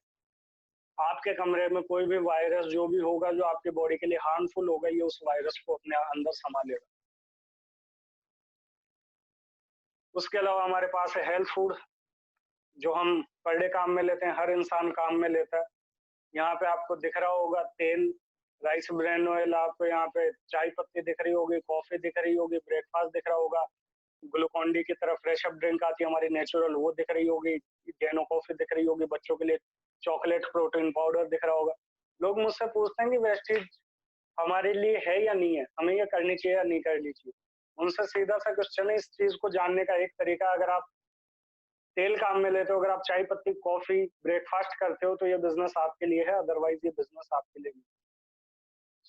आपके कमरे में कोई भी वायरस जो भी होगा जो आपकी बॉडी के लिए हार्मफुल होगा, ये उस वायरस को अपने अंदर समा लेगा। उसके अलावा हमारे पास है हेल्थ फूड, जो हम पर डे काम में लेते हैं, हर इंसान काम में लेता है। यहाँ पे आपको दिख रहा होगा तेल, राइस ब्रान ऑयल, आपको यहाँ पे चाय पत्ती दिख रही होगी, कॉफी दिख रही होगी, ब्रेकफास्ट दिख रहा होगा, ग्लूकॉन डी की तरह फ्रेश अप ड्रिंक आती है हमारी नेचुरल, वो दिख रही होगी, गैनो कॉफी दिख रही होगी, बच्चों के लिए चॉकलेट प्रोटीन पाउडर दिख रहा होगा। लोग मुझसे पूछते हैं कि वेस्टेज हमारे लिए है या नहीं है, हमें ये करनी चाहिए या नहीं करनी चाहिए। उनसे सीधा सा क्वेश्चन है, इस चीज को जानने का एक तरीका, अगर आप तेल काम में लेते हो, अगर आप चाय पत्ती, कॉफी, ब्रेकफास्ट करते हो तो ये बिजनेस आपके लिए है, अदरवाइज ये बिजनेस आपके लिए नहीं।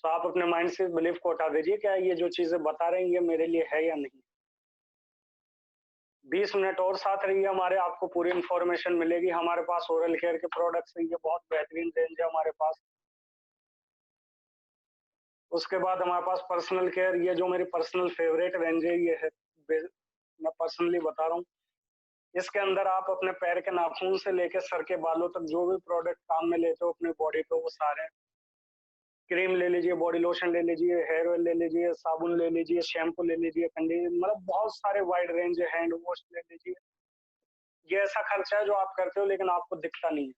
तो आप अपने माइंड से बिलीफ को हटा दीजिए, क्या ये जो चीजें बता रहे हैं ये मेरे लिए है या नहीं। 20 मिनट और साथ रहिए हमारे, आपको पूरी इंफॉर्मेशन मिलेगी। हमारे पास ओरल केयर के प्रोडक्ट्स है, ये बहुत बेहतरीन रेंज है हमारे पास। उसके बाद हमारे पास पर्सनल केयर, ये जो मेरी पर्सनल फेवरेट रेंज है ये है, मैं पर्सनली बता रहा हूँ। इसके अंदर आप अपने पैर के नाखून से लेकर सर के बालों तक जो भी प्रोडक्ट काम में लेते हो अपनी बॉडी पे, वो सारे, क्रीम ले लीजिए, बॉडी लोशन ले लीजिए, हेयर ऑयल ले लीजिए, साबुन ले लीजिए, शैम्पू ले लीजिए, कंडीशनर, मतलब बहुत सारे वाइड रेंज है, हैंड वॉश ले लीजिए। ये ऐसा खर्चा है जो आप करते हो लेकिन आपको दिखता नहीं है।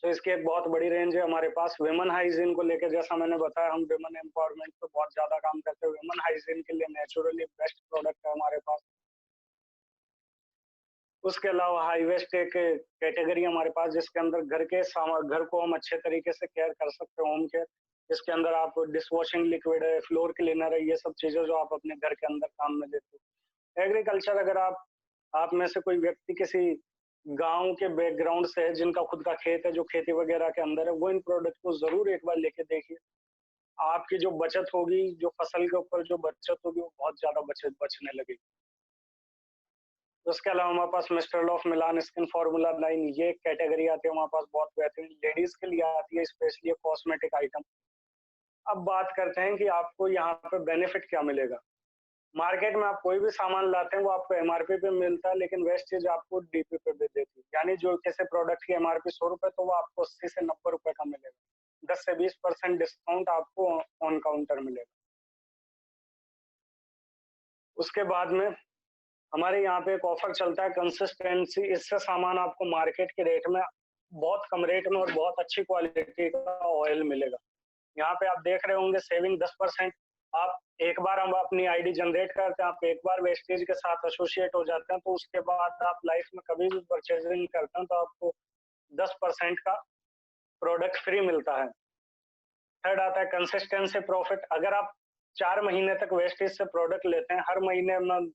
तो इसकी एक बहुत बड़ी रेंज है हमारे पास। वुमेन हाइजीन को लेकर, जैसा मैंने बताया, हम वुमेन एम्पावरमेंट पे बहुत ज्यादा काम करते हैं। वुमेन हाइजीन के लिए नेचुरली बेस्ट प्रोडक्ट है हमारे पास। उसके अलावा हाई वेस्ट एक कैटेगरी हमारे पास, जिसके अंदर घर के सामान, घर को हम अच्छे तरीके से केयर कर सकते हैं, होम केयर। इसके अंदर आप डिश वॉशिंग लिक्विड है, फ्लोर क्लीनर है, ये सब चीजें जो आप अपने घर के अंदर काम में लेते हो। एग्रीकल्चर, अगर आप में से कोई व्यक्ति किसी गांव के बैकग्राउंड से है, जिनका खुद का खेत है, जो खेती वगैरह के अंदर है, वो इन प्रोडक्ट को जरूर एक बार लेके देखिए। आपकी जो बचत होगी, जो फसल के ऊपर जो बचत होगी, वो बहुत ज्यादा बचत बचने लगेगी। उसके अलावा हमारे पास mister of Milan skin formula 9, ये एक कैटेगरी आती है हमारे पास, बहुत बेहतरीन लेडीज के लिए आती है, स्पेशली कॉस्मेटिक आइटम। अब बात करते हैं कि आपको यहाँ पे बेनिफिट क्या मिलेगा। मार्केट में आप कोई भी सामान लाते हैं वो आपको एमआरपी पे मिलता है, लेकिन वेस्टेज आपको डीपी पे दे देती है। यानी जो किसी प्रोडक्ट की एमआरपी 100 रुपए, तो वो आपको 80 से 90 रुपए का मिलेगा। 10 से 20% डिस्काउंट आपको ऑन काउंटर मिलेगा। उसके बाद में हमारे यहाँ पे एक ऑफर चलता है कंसिस्टेंसी, इससे सामान आपको मार्केट के रेट में बहुत कम रेट में और बहुत अच्छी क्वालिटी का ऑयल मिलेगा। यहाँ पे आप देख रहे होंगे सेविंग 10%। आप एक बार हम अपनी आईडी जनरेट करते हैं, आप एक बार वेस्टेज के साथ एसोसिएट हो जाते हैं, तो उसके बाद आप लाइफ में कभी भी परचेजिंग करते हैं तो आपको 10% का प्रोडक्ट फ्री मिलता है। थर्ड आता है कंसिस्टेंसी प्रॉफिट। अगर आप 4 महीने तक वेस्टेज से प्रोडक्ट लेते हैं, हर महीने में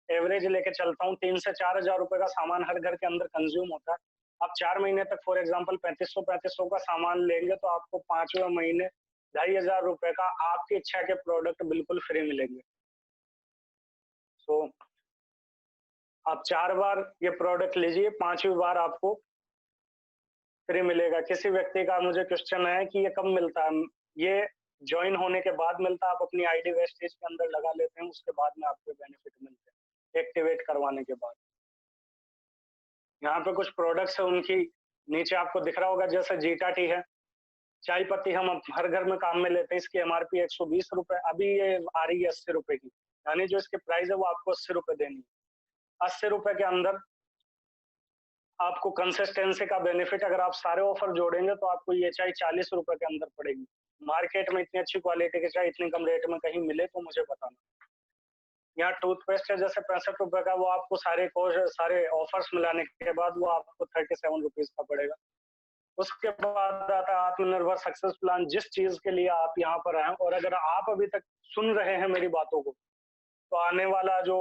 एवरेज लेके चलता हूँ, 3 से 4 हजार रुपए का सामान हर घर के अंदर कंज्यूम होता है। आप 4 महीने तक फॉर एग्जाम्पल 3500 का सामान लेंगे तो आपको 5वें महीने 2500 रुपए का आपकी इच्छा के प्रोडक्ट बिल्कुल फ्री मिलेंगे। तो आप 4 बार ये प्रोडक्ट लीजिए, 5वीं बार आपको फ्री मिलेगा। किसी व्यक्ति का मुझे क्वेश्चन है कि ये कब मिलता है, ये ज्वाइन होने के बाद मिलता है। आप अपनी आईडी वेस्टेज के अंदर लगा लेते हैं, उसके बाद में आपको बेनिफिट मिलते हैं एक्टिवेट करवाने के बाद। यहाँ पे कुछ प्रोडक्ट्स है उनकी, नीचे आपको दिख रहा होगा, जैसे जीटा टी है, चाय पत्ती हम हर घर में काम में लेते हैं। इसकी एमआरपी 120 रुपए, अभी ये आ रही है 80 रुपए की, यानी जो इसकी प्राइस है वो आपको 80 रुपए देनी है। 80 रुपए के अंदर आपको कंसिस्टेंसी का बेनिफिट, अगर आप सारे ऑफर जोड़ेंगे तो आपको ये चाय 40 रुपए के अंदर पड़ेगी। मार्केट में इतनी अच्छी क्वालिटी की चाय इतनी कम रेट में कहीं मिले तो मुझे बताना। यहाँ टूथपेस्ट है जैसे 65 रुपए का, वो आपको सारे ऑफर्स मिलाने के बाद वो आपको 37 रुपीज का पड़ेगा। उसके बाद आता है आत्मनिर्भर सक्सेस प्लान, जिस चीज के लिए आप यहाँ पर आए, और अगर आप अभी तक सुन रहे हैं मेरी बातों को, तो आने वाला जो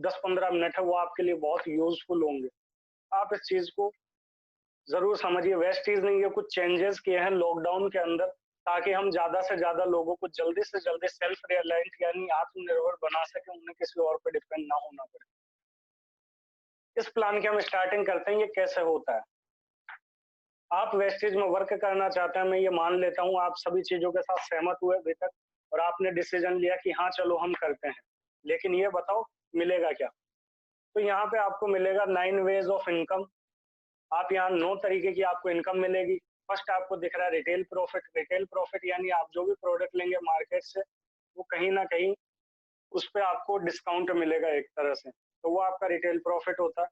10-15 मिनट है वो आपके लिए बहुत यूजफुल होंगे। आप इस चीज को जरूर समझिए। वेस्टीज ने ये कुछ चेंजेस किए हैं लॉकडाउन के अंदर, ताकि हम ज्यादा से ज्यादा लोगों को जल्दी से जल्दी सेल्फ रिलायंट यानी आत्मनिर्भर बना सके, उन्हें किसी और पे डिपेंड ना होना पड़े। इस प्लान की हम स्टार्टिंग करते हैं, ये कैसे होता है। आप वेस्टेज में वर्क करना चाहते हैं, मैं ये मान लेता हूँ आप सभी चीजों के साथ सहमत हुए अभी तक, और आपने डिसीजन लिया कि हाँ चलो हम करते हैं, लेकिन ये बताओ मिलेगा क्या। तो यहाँ पे आपको मिलेगा 9 वेज ऑफ इनकम। आप यहाँ 9 तरीके की आपको इनकम मिलेगी। फर्स्ट आपको दिख रहा है रिटेल प्रॉफिट। रिटेल प्रॉफिट यानी आप जो भी प्रोडक्ट लेंगे मार्केट से, वो कहीं ना कहीं उस पर आपको डिस्काउंट मिलेगा एक तरह से, तो वो आपका रिटेल प्रॉफिट होता है।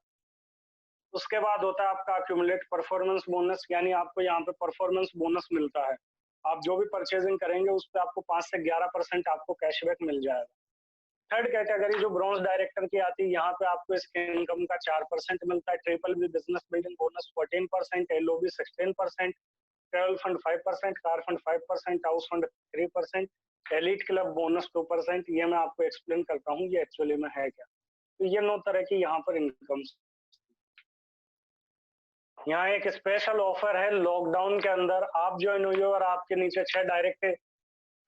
उसके बाद होता है आपका अक्यूमुलेट परफॉर्मेंस बोनस, यानी आपको यहाँ पे परफॉर्मेंस बोनस मिलता है। आप जो भी परचेजिंग करेंगे उस पर आपको 5 से 11% आपको कैशबैक मिल जाएगा। थर्ड कैटेगरी जो ब्रॉन्ज डायरेक्टर की आती है, यहाँ पे आपको इसके इनकम का 4% मिलता है। Triple B business building bonus 14%, LOB 16%, travel fund 5%, car fund 5%, house fund 3%, elite club bonus 2%। ये मैं आपको एक्सप्लेन करता हूँ ये एक्चुअली में है क्या। तो ये 9 तरह की यहाँ पर इनकम। यहाँ एक स्पेशल ऑफर है लॉकडाउन के अंदर, आप ज्वाइन हुई हो और आपके नीचे 6 डायरेक्ट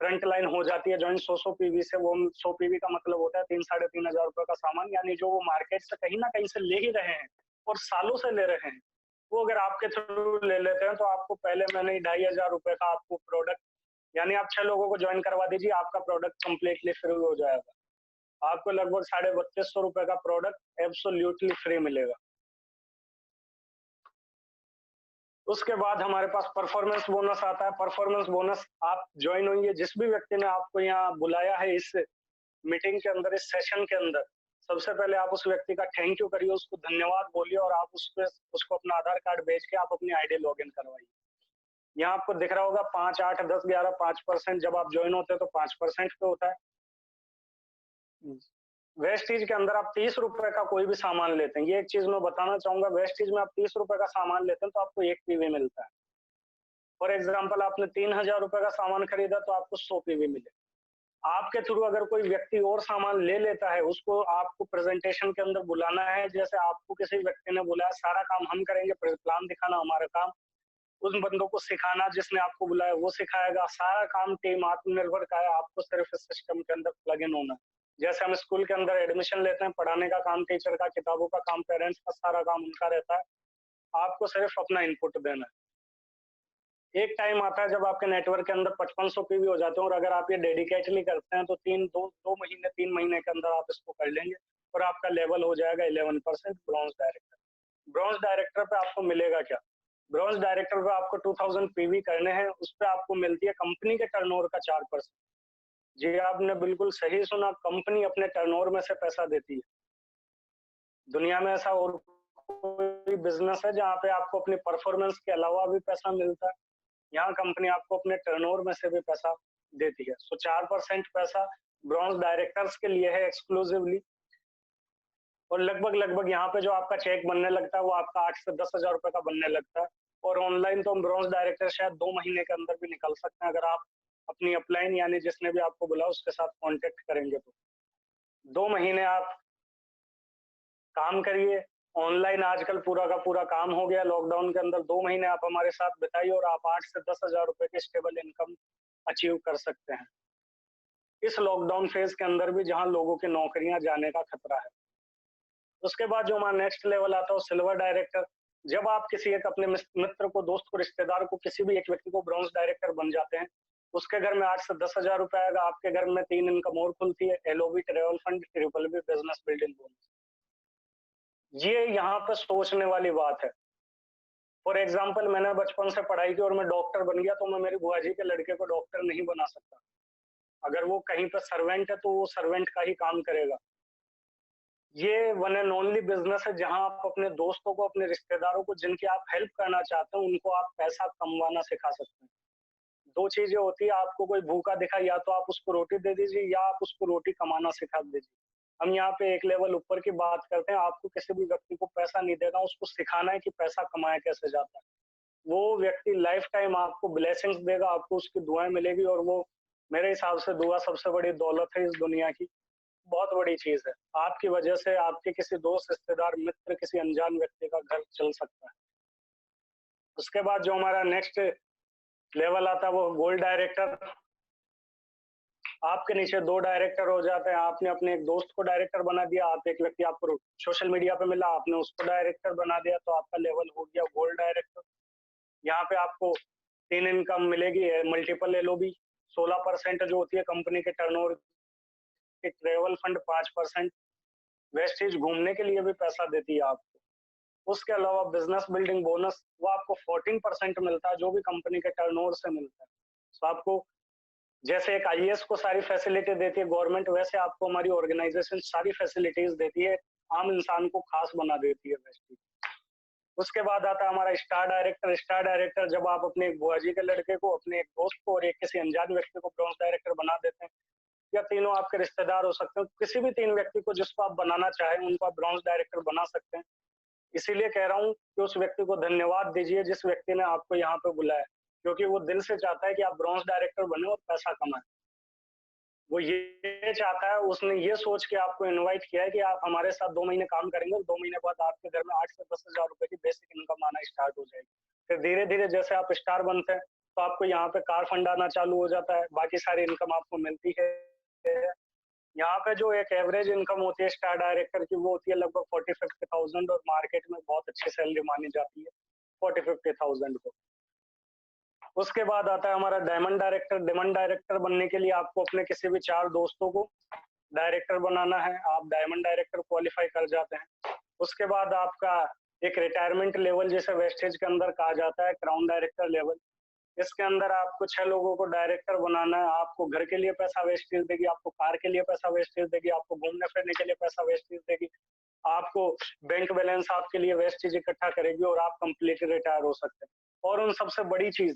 फ्रंट लाइन हो जाती है ज्वाइन 100 पीवी से। वो 100 पीवी का मतलब होता है 3-3.5 हजार रुपए का सामान, यानी जो वो मार्केट से कहीं ना कहीं से ले ही रहे हैं और सालों से ले रहे हैं, वो अगर आपके थ्रू ले लेते हैं तो आपको पहले महीने 2,500 रुपए का आपको प्रोडक्ट, यानी आप 6 लोगों को ज्वाइन करवा दीजिए, आपका प्रोडक्ट कंप्लीटली फ्री हो जाएगा। आपको लगभग 3250 रुपए का प्रोडक्ट एब्सोल्युटली फ्री मिलेगा। उसके बाद हमारे पास परफॉर्मेंस बोनस आता है। परफॉर्मेंस बोनस, आप ज्वाइन होंगे, जिस भी व्यक्ति ने आपको यहाँ बुलाया है इस मीटिंग के अंदर, इस सेशन के अंदर, सबसे पहले आप उस व्यक्ति का थैंक यू करिए, उसको धन्यवाद बोलिए, और आप उसको अपना आधार कार्ड भेज के आप अपनी आईडी लॉग इन करवाइए। यहाँ आपको दिख रहा होगा 5, 8, 10, 11, 5%। जब आप ज्वाइन होते हैं तो 5% पे होता है। वेस्टीज के अंदर आप 30 रुपए का कोई भी सामान लेते हैं, ये एक चीज मैं बताना चाहूंगा, वेस्टीज में आप 30 रुपए का सामान लेते हैं तो आपको 1 पीवी मिलता है। फॉर एग्जाम्पल आपने 3,000 रुपए का सामान खरीदा तो आपको 100 पीवी मिले। आपके थ्रू अगर कोई व्यक्ति और सामान ले लेता है, उसको आपको प्रेजेंटेशन के अंदर बुलाना है, जैसे आपको किसी व्यक्ति ने बुलाया, सारा काम हम करेंगे, प्लान दिखाना हमारा काम, उन बंदों को सिखाना जिसने आपको बुलाया वो सिखाएगा, सारा काम टीम आत्मनिर्भर का है। आपको सिर्फ इस सिस्टम के अंदर प्लग इन होना है। जैसे हम स्कूल के अंदर एडमिशन लेते हैं, पढ़ाने का काम टीचर का, किताबों का काम पेरेंट्स का, सारा काम उनका रहता है, आपको सिर्फ अपना इनपुट देना है। एक टाइम आता है जब आपके नेटवर्क के अंदर 5500 पीवी हो जाते हैं, और अगर आप ये डेडिकेटली करते हैं तो 3 महीने के अंदर आप इसको कर लेंगे और आपका लेवल हो जाएगा 11% ब्रॉन्ज डायरेक्टर। ब्रॉन्ज डायरेक्टर पे आपको मिलेगा क्या? ब्रॉन्ज डायरेक्टर पे आपको 2000 पीवी करने हैं, उस पर आपको मिलती है कंपनी के टर्नओवर का 4%। जी आपने बिल्कुल सही सुना, कंपनी अपने टर्नओवर में से पैसा देती है। दुनिया में ऐसा और कोई बिजनेस है जहाँ पे आपको अपनी परफॉर्मेंस के अलावा भी पैसा मिलता है? यहाँ कंपनी आपको अपने टर्नओवर में से भी पैसा देती है। सो 4% पैसा ब्रॉन्ज डायरेक्टर्स के लिए है एक्सक्लूसिवली। और लगभग यहाँ पे जो आपका चेक बनने लगता है वो आपका 8 से 10 हजार रुपए का बनने लगता है। और ऑनलाइन तो हम ब्रॉन्ज डायरेक्टर शायद 2 महीने के अंदर भी निकल सकते हैं, अगर आप अपनी अपलाइन यानी जिसने भी आपको बुला उसके साथ कॉन्टेक्ट करेंगे तो। 2 महीने आप काम करिए ऑनलाइन, आजकल पूरा का पूरा काम हो गया लॉकडाउन के अंदर। 2 महीने आप हमारे साथ बिताइए और आप 8 से 10 हजार रुपए की स्टेबल इनकम अचीव कर सकते हैं इस लॉकडाउन फेज के अंदर भी, जहां लोगों की नौकरियां जाने का खतरा है। उसके बाद जो हमारा नेक्स्ट लेवल आता है सिल्वर डायरेक्टर। जब आप किसी एक अपने मित्र को, दोस्त को, रिश्तेदार को, किसी भी एक व्यक्ति को ब्रॉन्ज डायरेक्टर बन जाते हैं, उसके घर में 8 से 10,000 रुपए आएगा, आपके घर में 3 इनकम और खुलती है, LOB, travel fund, triple B, business building bonus. ये यहाँ पे सोचने वाली बात है। फॉर एग्जाम्पल, मैंने बचपन से पढ़ाई की और मैं डॉक्टर बन गया, तो मैं मेरी बुआ जी के लड़के को डॉक्टर नहीं बना सकता। अगर वो कहीं पे सर्वेंट है तो वो सर्वेंट का ही काम करेगा। ये वन एंड ओनली बिजनेस है जहां आप अपने दोस्तों को, अपने रिश्तेदारों को, जिनकी आप हेल्प करना चाहते हैं, उनको आप पैसा कमवाना सिखा सकते हैं। दो चीजें होती है, आपको कोई भूखा दिखा, या तो आप उसको रोटी दे दीजिए या आप उसको रोटी कमाना सिखा दीजिए। हम यहाँ पे एक लेवल ऊपर की बात करते हैं, आपको किसी भी व्यक्ति को पैसा नहीं देना, उसको सिखाना है कि पैसा कमाया कैसे जाता है। वो व्यक्ति लाइफ टाइम आपको ब्लेसिंग्स देगा, आपको उसकी दुआएं मिलेगी, और वो मेरे हिसाब से दुआ सबसे बड़ी दौलत है इस दुनिया की। बहुत बड़ी चीज है। आपकी वजह से आपके किसी दोस्त, रिश्तेदार, मित्र, किसी अनजान व्यक्ति का घर चल सकता है। उसके बाद जो हमारा नेक्स्ट लेवल आता है वो गोल्ड डायरेक्टर। आपके नीचे 2 डायरेक्टर हो जाते हैं। आपने अपने एक दोस्त को डायरेक्टर बना दिया, आप एक व्यक्ति आपको सोशल मीडिया पे मिला, आपने उसको डायरेक्टर बना दिया, तो आपका लेवल हो गया गोल्ड डायरेक्टर। यहाँ पे आपको 3 इनकम मिलेगी, मल्टीपल एलओबी, 16% जो होती है कंपनी के टर्नओवर की, ट्रेवल फंड 5%, वेस्टेज घूमने के लिए भी पैसा देती है आपको। उसके अलावा बिजनेस बिल्डिंग बोनस, वो आपको 14% मिलता है, जो भी कंपनी के टर्नओवर से मिलता है। तो आपको, जैसे एक आईएएस को सारी फैसिलिटी देती है गवर्नमेंट, वैसे आपको हमारी ऑर्गेनाइजेशन सारी फैसिलिटीज देती है, आम इंसान को खास बना देती है वेस्टेज। उसके बाद आता है हमारा स्टार डायरेक्टर। स्टार डायरेक्टर जब आप अपने एक बुआ जी के लड़के को, अपने एक दोस्त को और एक किसी अनजान व्यक्ति को ब्रॉन्ज डायरेक्टर बना देते हैं, या तीनों आपके रिश्तेदार हो सकते हैं, किसी भी 3 व्यक्ति को जिसको आप बनाना चाहें उनको आप ब्रॉन्ज डायरेक्टर बना सकते हैं। इसीलिए कह रहा हूँ कि उस व्यक्ति को धन्यवाद दीजिए जिस व्यक्ति ने आपको यहाँ पे बुलाया, क्योंकि वो दिल से चाहता है कि आप ब्रॉन्ज डायरेक्टर बने और पैसा कमाएं। वो ये चाहता है, उसने ये सोच के आपको इनवाइट किया है कि आप हमारे साथ 2 महीने काम करेंगे और 2 महीने बाद आपके घर में 8 से 10,000 रुपए की बेसिक इनकम आना स्टार्ट हो जाएगी। फिर धीरे धीरे जैसे आप स्टार बनते हैं तो आपको यहाँ पे कार फंड आना चालू हो जाता है, बाकी सारी इनकम आपको मिलती है। यहाँ पे जो एक एवरेज इनकम होती है स्टार डायरेक्टर की, वो होती है लगभग 40-50,000, और मार्केट में बहुत अच्छी सैलरी मानी जाती है 40-50,000 को। उसके बाद आता है हमारा डायमंड डायरेक्टर। डायमंड डायरेक्टर बनने के लिए आपको अपने किसी भी 4 दोस्तों को डायरेक्टर बनाना है, आप डायमंड डायरेक्टर क्वालिफाई कर जाते हैं। उसके बाद आपका एक रिटायरमेंट लेवल, जिसे वेस्टेज के अंदर कहा जाता है क्राउन डायरेक्टर लेवल। इसके अंदर आपको 6 लोगों को डायरेक्टर बनाना है। आपको घर के लिए पैसा वेस्टेज देगी, आपको कार के लिए पैसा वेस्टेज देगी, आपको घूमने फिरने के लिए पैसा वेस्टेज देगी, आपको बैंक बैलेंस आपके लिए वेस्टेज इकट्ठा करेगी, और आप कंप्लीटली रिटायर हो सकते हैं। और उन सबसे बड़ी चीज,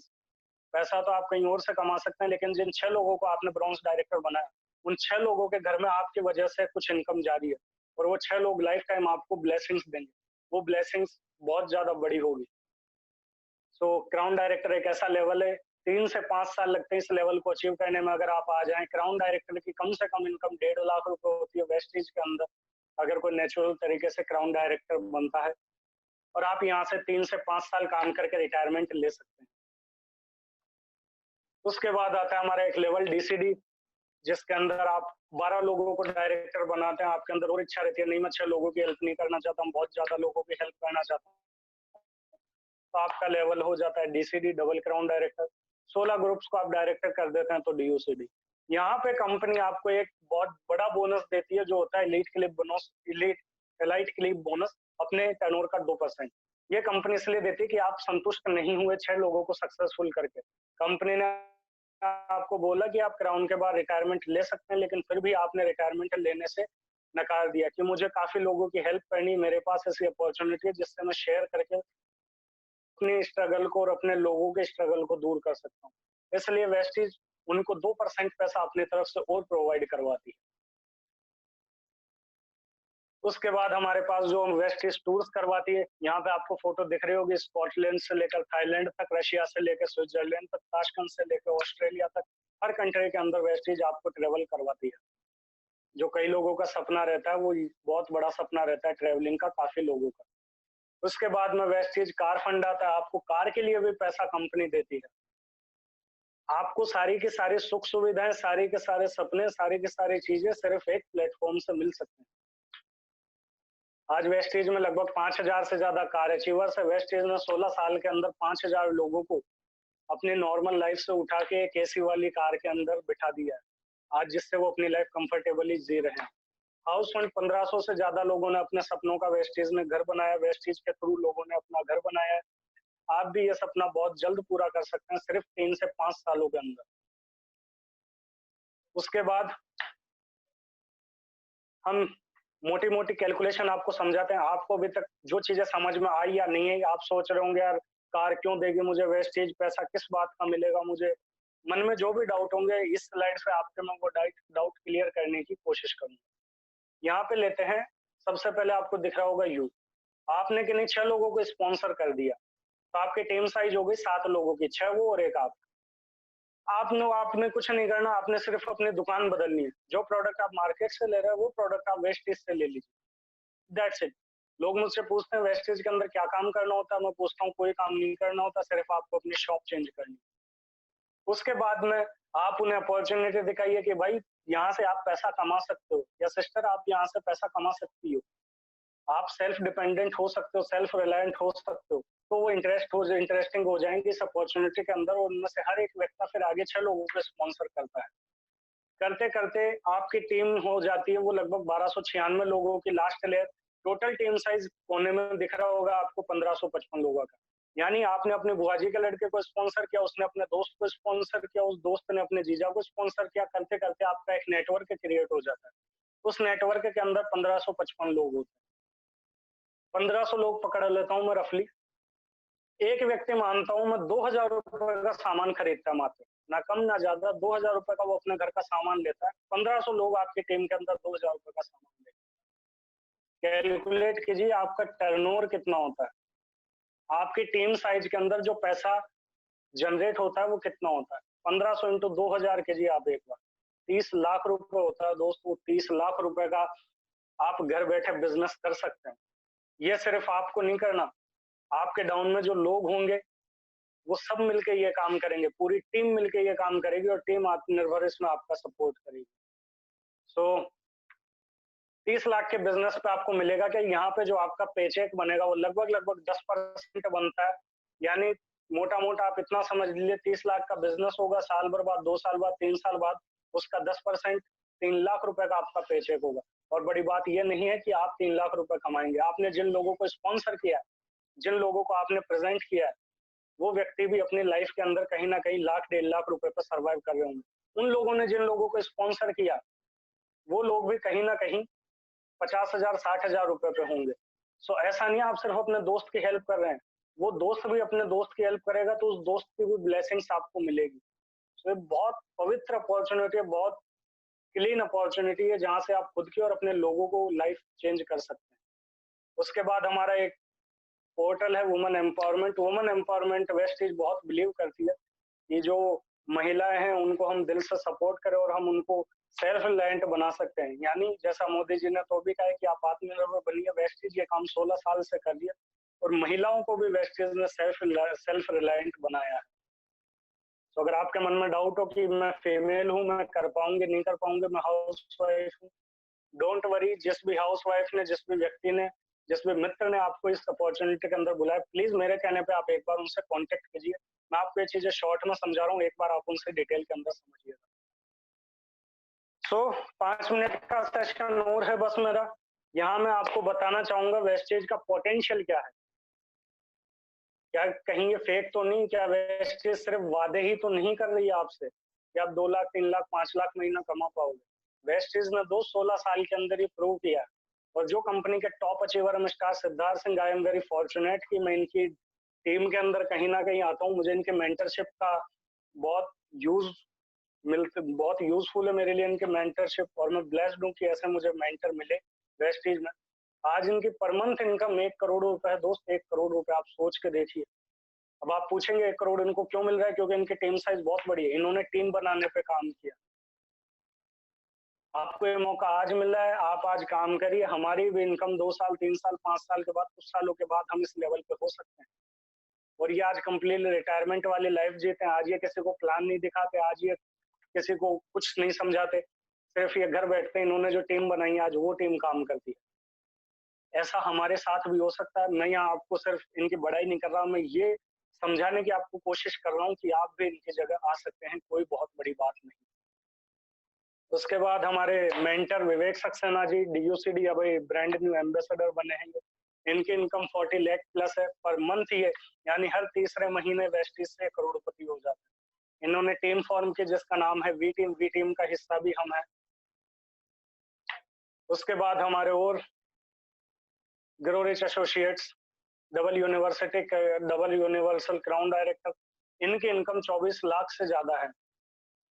पैसा तो आप कहीं और से कमा सकते हैं, लेकिन जिन 6 लोगों को आपने ब्रॉन्ज डायरेक्टर बनाया, उन 6 लोगों के घर में आपकी वजह से कुछ इनकम जारी है, और वो 6 लोग लाइफ टाइम आपको ब्लेसिंग्स देंगे। वो ब्लेसिंग्स बहुत ज्यादा बड़ी होगी। सो क्राउन डायरेक्टर एक ऐसा लेवल है, 3 से 5 साल लगते हैं इस लेवल को अचीव करने में। अगर आप आ जाएं, क्राउन डायरेक्टर की कम से कम इनकम 1.5 लाख रुपए होती है वेस्टेज के अंदर, अगर कोई नेचुरल तरीके से क्राउन डायरेक्टर बनता है, और आप यहाँ से 3 से 5 साल काम करके रिटायरमेंट ले सकते हैं। उसके बाद आता है हमारा एक लेवल डीसीडी, जिसके अंदर आप 12 लोगों को डायरेक्टर बनाते हैं। आपके अंदर और इच्छा रहती है, नहीं मैं 6 लोगों की हेल्प नहीं करना चाहता हूँ, बहुत ज्यादा लोगों की हेल्प करना चाहता हूँ, तो आपका लेवल हो जाता है डीसीडी, डबल क्राउन डायरेक्टर। 16 ग्रुप्स को आप डायरेक्टर कर देते हैं तो डीओसीडी। यहाँ पे कंपनी आपको एक बहुत बड़ा बोनस देती है, जो होता है elite club bonus, elite club bonus, अपने टर्नओवर का 2%। ये कंपनी इसलिए देती है कि आप संतुष्ट नहीं हुए 6 लोगों को सक्सेसफुल करके, कंपनी ने आपको बोला कि आप क्राउन के बाद रिटायरमेंट ले सकते हैं, लेकिन फिर भी आपने रिटायरमेंट लेने से नकार दिया कि मुझे काफी लोगों की हेल्प करनी, मेरे पास ऐसी अपॉर्चुनिटी है जिससे मैं शेयर करके अपने स्ट्रगल को और अपने लोगों के स्ट्रगल को दूर कर सकता हूँ। इसलिए वेस्टीज उनको 2% पैसा अपनी तरफ से और प्रोवाइड करवाती है। उसके बाद हमारे पास जो वेस्टीज टूर्स करवाती है, यहाँ पे आपको फोटो दिख रही होगी, स्कॉटलैंड से लेकर थाईलैंड तक, रशिया से लेकर स्विट्जरलैंड तक, ताशकंद से लेकर ऑस्ट्रेलिया तक, हर कंट्री के अंदर वेस्टीज आपको ट्रेवल करवाती है। जो कई लोगों का सपना रहता है, वो बहुत बड़ा सपना रहता है ट्रेवलिंग का, काफी लोगों का। उसके बाद में वेस्टीज कार फंड आता है, आपको कार के लिए भी पैसा कंपनी देती है। आपको सारी की सारी सुख सुविधाएं, सारी के सारे सपने, सारी की सारी चीजें सिर्फ एक प्लेटफॉर्म से मिल सकते हैं। आज वेस्टीज में लगभग 5,000 से ज्यादा कार अचीवर्स है। वेस्टीज ने 16 साल के अंदर 5,000 लोगों को अपनी नॉर्मल लाइफ से उठा के एक एसी वाली कार के अंदर बिठा दिया है आज, जिससे वो अपनी लाइफ कंफर्टेबली जी रहे हैं। हाउस फंड 1500 से ज्यादा लोगों ने अपने सपनों का वेस्टेज में घर बनाया, वेस्टेज के थ्रू लोगों ने अपना घर बनाया है। आप भी ये सपना बहुत जल्द पूरा कर सकते हैं, सिर्फ 3 से 5 सालों के अंदर। उसके बाद हम मोटी मोटी कैलकुलेशन आपको समझाते हैं। आपको अभी तक जो चीजें समझ में आई या नहीं आई, आप सोच रहे होंगे यार कार क्यों देगी मुझे वेस्टेज, पैसा किस बात का मिलेगा मुझे, मन में जो भी डाउट होंगे इस स्लाइड से आपके मैं वो डाउट क्लियर करने की कोशिश करूंगा। यहाँ पे लेते हैं, सबसे पहले आपको दिख रहा होगा यू। आपने कि नहीं 6 लोगों को स्पॉन्सर कर दिया, तो आपकी टीम साइज हो गई 7 लोगों की, 6 वो और 1 आप। आपने कुछ नहीं करना, आपने सिर्फ अपनी दुकान बदलनी है। जो प्रोडक्ट आप मार्केट से ले रहे हैं वो प्रोडक्ट आप वेस्टेज से ले लीजिए, दैट्स इट। लोग मुझसे पूछते हैं वेस्टेज के अंदर क्या काम करना होता है, मैं पूछता हूँ कोई काम नहीं करना होता, सिर्फ आपको अपनी शॉप चेंज करनी। उसके बाद में आप उन्हें अपॉर्चुनिटी दिखाइए कि भाई यहाँ से आप पैसा कमा सकते हो, या सिस्टर आप यहाँ से पैसा कमा सकती हो, आप सेल्फ डिपेंडेंट हो सकते हो, सेल्फ रिलायंट हो सकते हो। तो वो इंटरेस्टिंग हो जाएंगे इस अपॉर्चुनिटी के अंदर, और उनमें से हर एक व्यक्ति फिर आगे 6 लोगों को स्पॉन्सर करता है। करते करते आपकी टीम हो जाती है वो लगभग 1296 लोगों की। Last layer total team size कोने में दिख रहा होगा आपको 1555 लोगों का। यानी आपने अपने बुआ जी के लड़के को स्पॉन्सर किया, उसने अपने दोस्त को स्पॉन्सर किया, उस दोस्त ने अपने जीजा को स्पॉन्सर किया। करते करते आपका एक नेटवर्क क्रिएट हो जाता है। उस नेटवर्क के अंदर 1555 लोग होते हैं। 1500 लोग पकड़ लेता हूँ मैं रफली। एक व्यक्ति मानता हूँ मैं 2000 रुपए का सामान खरीदता है मात्र, ना कम ना ज्यादा, 2000 रुपए का वो अपने घर का सामान लेता है। 1500 लोग आपकी टीम के अंदर 2000 रुपए का सामान लेते हैं। कैलकुलेट कीजिए आपका टर्नओवर कितना होता है, आपकी टीम साइज के अंदर जो पैसा जनरेट होता है वो कितना होता है। 1500 इंटू 2000 कीजिए आप एक बार, 30 लाख रुपए होता है दोस्तों। 30 लाख रुपए का आप घर बैठे बिजनेस कर सकते हैं। ये सिर्फ आपको नहीं करना, आपके डाउन में जो लोग होंगे वो सब मिलके ये काम करेंगे, पूरी टीम मिलके ये काम करेगी, और टीम आत्मनिर्भर इसमें आपका सपोर्ट करेगी। सो 30 लाख के बिजनेस पे आपको मिलेगा कि यहाँ पे जो आपका पेचेक बनेगा वो लगभग 10% बनता है। यानी मोटा मोटा आप इतना समझ लीजिए 30 लाख का बिजनेस होगा, साल भर बाद, 2 साल बाद, 3 साल बाद उसका 10% 3 लाख रुपए का आपका पेचेक होगा। और बड़ी बात ये नहीं है कि आप 3 लाख रुपए कमाएंगे, आपने जिन लोगों को स्पॉन्सर किया है, जिन लोगों को आपने प्रेजेंट किया है, वो व्यक्ति भी अपनी लाइफ के अंदर कहीं ना कहीं लाख 1.5 लाख रुपए पर सर्वाइव कर रहे होंगे। उन लोगों ने जिन लोगों को स्पॉन्सर किया वो लोग भी कहीं ना कहीं 50,000 60,000 रुपए पे होंगे। सो ऐसा नहीं है आप सिर्फ अपने दोस्त की हेल्प कर रहे हैं, वो दोस्त भी अपने दोस्त की हेल्प करेगा तो उस दोस्त की भी ब्लेसिंग्स आपको मिलेगी। सो ये बहुत पवित्र अपॉर्चुनिटी है, बहुत क्लीन अपॉर्चुनिटी है, जहाँ से आप खुद की और अपने लोगों को लाइफ चेंज कर सकते हैं। उसके बाद हमारा एक पोर्टल है women empowerment. Women empowerment wastage बहुत बिलीव करती है कि जो महिलाएं हैं उनको हम दिल से सपोर्ट करें और हम उनको सेल्फ रिलायंट बना सकते हैं। यानी जैसा मोदी जी ने तो भी कहा है कि आप आत्मनिर्भर बनिए, वेस्टेज ये काम 16 साल से कर दिया, और महिलाओं को भी वेस्टेज ने सेल्फ रिलायंट बनाया है। तो अगर आपके मन में डाउट हो कि मैं फीमेल हूँ, मैं कर पाऊंगी नहीं कर पाऊंगी, मैं हाउस वाइफ हूँ, डोंट वरी। जिस भी हाउस वाइफ ने, जिस भी व्यक्ति ने, जिस भी मित्र ने आपको इस अपॉर्चुनिटी के अंदर बुलाया, प्लीज मेरे कहने पे आप एक बार उनसे कांटेक्ट कीजिए। मैं आपको ये चीजें शॉर्ट में समझा रहा हूँ, एक बार आप उनसे डिटेल के अंदर समझिएगा। सो 5 मिनट का सेशन और है बस मेरा। यहाँ मैं आपको बताना चाहूंगा वेस्टेज का पोटेंशियल क्या है। क्या कहीं ये फेक तो नहीं, क्या वेस्टेज सिर्फ वादे ही तो नहीं कर रही है आपसे कि आप 2 लाख 3 लाख 5 लाख महीना कमा पाओगे। वेस्टेज ने 16 साल के अंदर ही प्रूव किया। और जो कंपनी के top achiever mister Siddharth Singh, I am very fortunate कि मैं इनकी टीम के अंदर कहीं ना कहीं आता हूँ। मुझे इनके मेंटरशिप का बहुत यूज मिलते, बहुत यूजफुल है मेरे लिए इनके मेंटरशिप, और मैं ब्लेस्ड हूँ कि ऐसे मुझे मेंटर मिले वेस्टेज में। आज इनकी पर मंथ इनकम 1 करोड़ रुपए है दोस्त, 1 करोड़ रुपए आप सोच के देखिए। अब आप पूछेंगे 1 करोड़ इनको क्यों मिल रहा है, क्योंकि इनकी टीम साइज बहुत बड़ी है, इन्होंने टीम बनाने पे काम किया। आपको ये मौका आज मिल रहा है, आप आज काम करिए। हमारी भी इनकम 2 साल 3 साल 5 साल के बाद, कुछ सालों के बाद हम इस लेवल पे हो सकते हैं। और ये आज कंप्लीट रिटायरमेंट वाली लाइफ जीते हैं। आज ये किसी को प्लान नहीं दिखाते, आज ये किसी को कुछ नहीं समझाते, सिर्फ ये घर बैठते हैं। इन्होंने जो टीम बनाई आज वो टीम काम करती है। ऐसा हमारे साथ भी हो सकता है। मैं यहाँ आपको सिर्फ इनकी बड़ाई नहीं कर रहा, मैं ये समझाने की आपको कोशिश कर रहा हूँ कि आप भी इनकी जगह आ सकते हैं, कोई बहुत बड़ी बात नहीं। उसके बाद हमारे मेंटर विवेक सक्सेना जी डीयूसीडी अभी ब्रांड न्यू एम्बेसडर बने हैं। इनकी इनकम 40 लाख प्लस है पर मंथ, ये यानी हर तीसरे महीने वेस्टीज से करोड़पति हो जाते हैं। इन्होंने टीम फॉर्म की जिसका नाम है वी टीम का हिस्सा भी हम है। उसके बाद हमारे और grow rich associates double universal crown director, इनकी इनकम 24 लाख से ज्यादा है।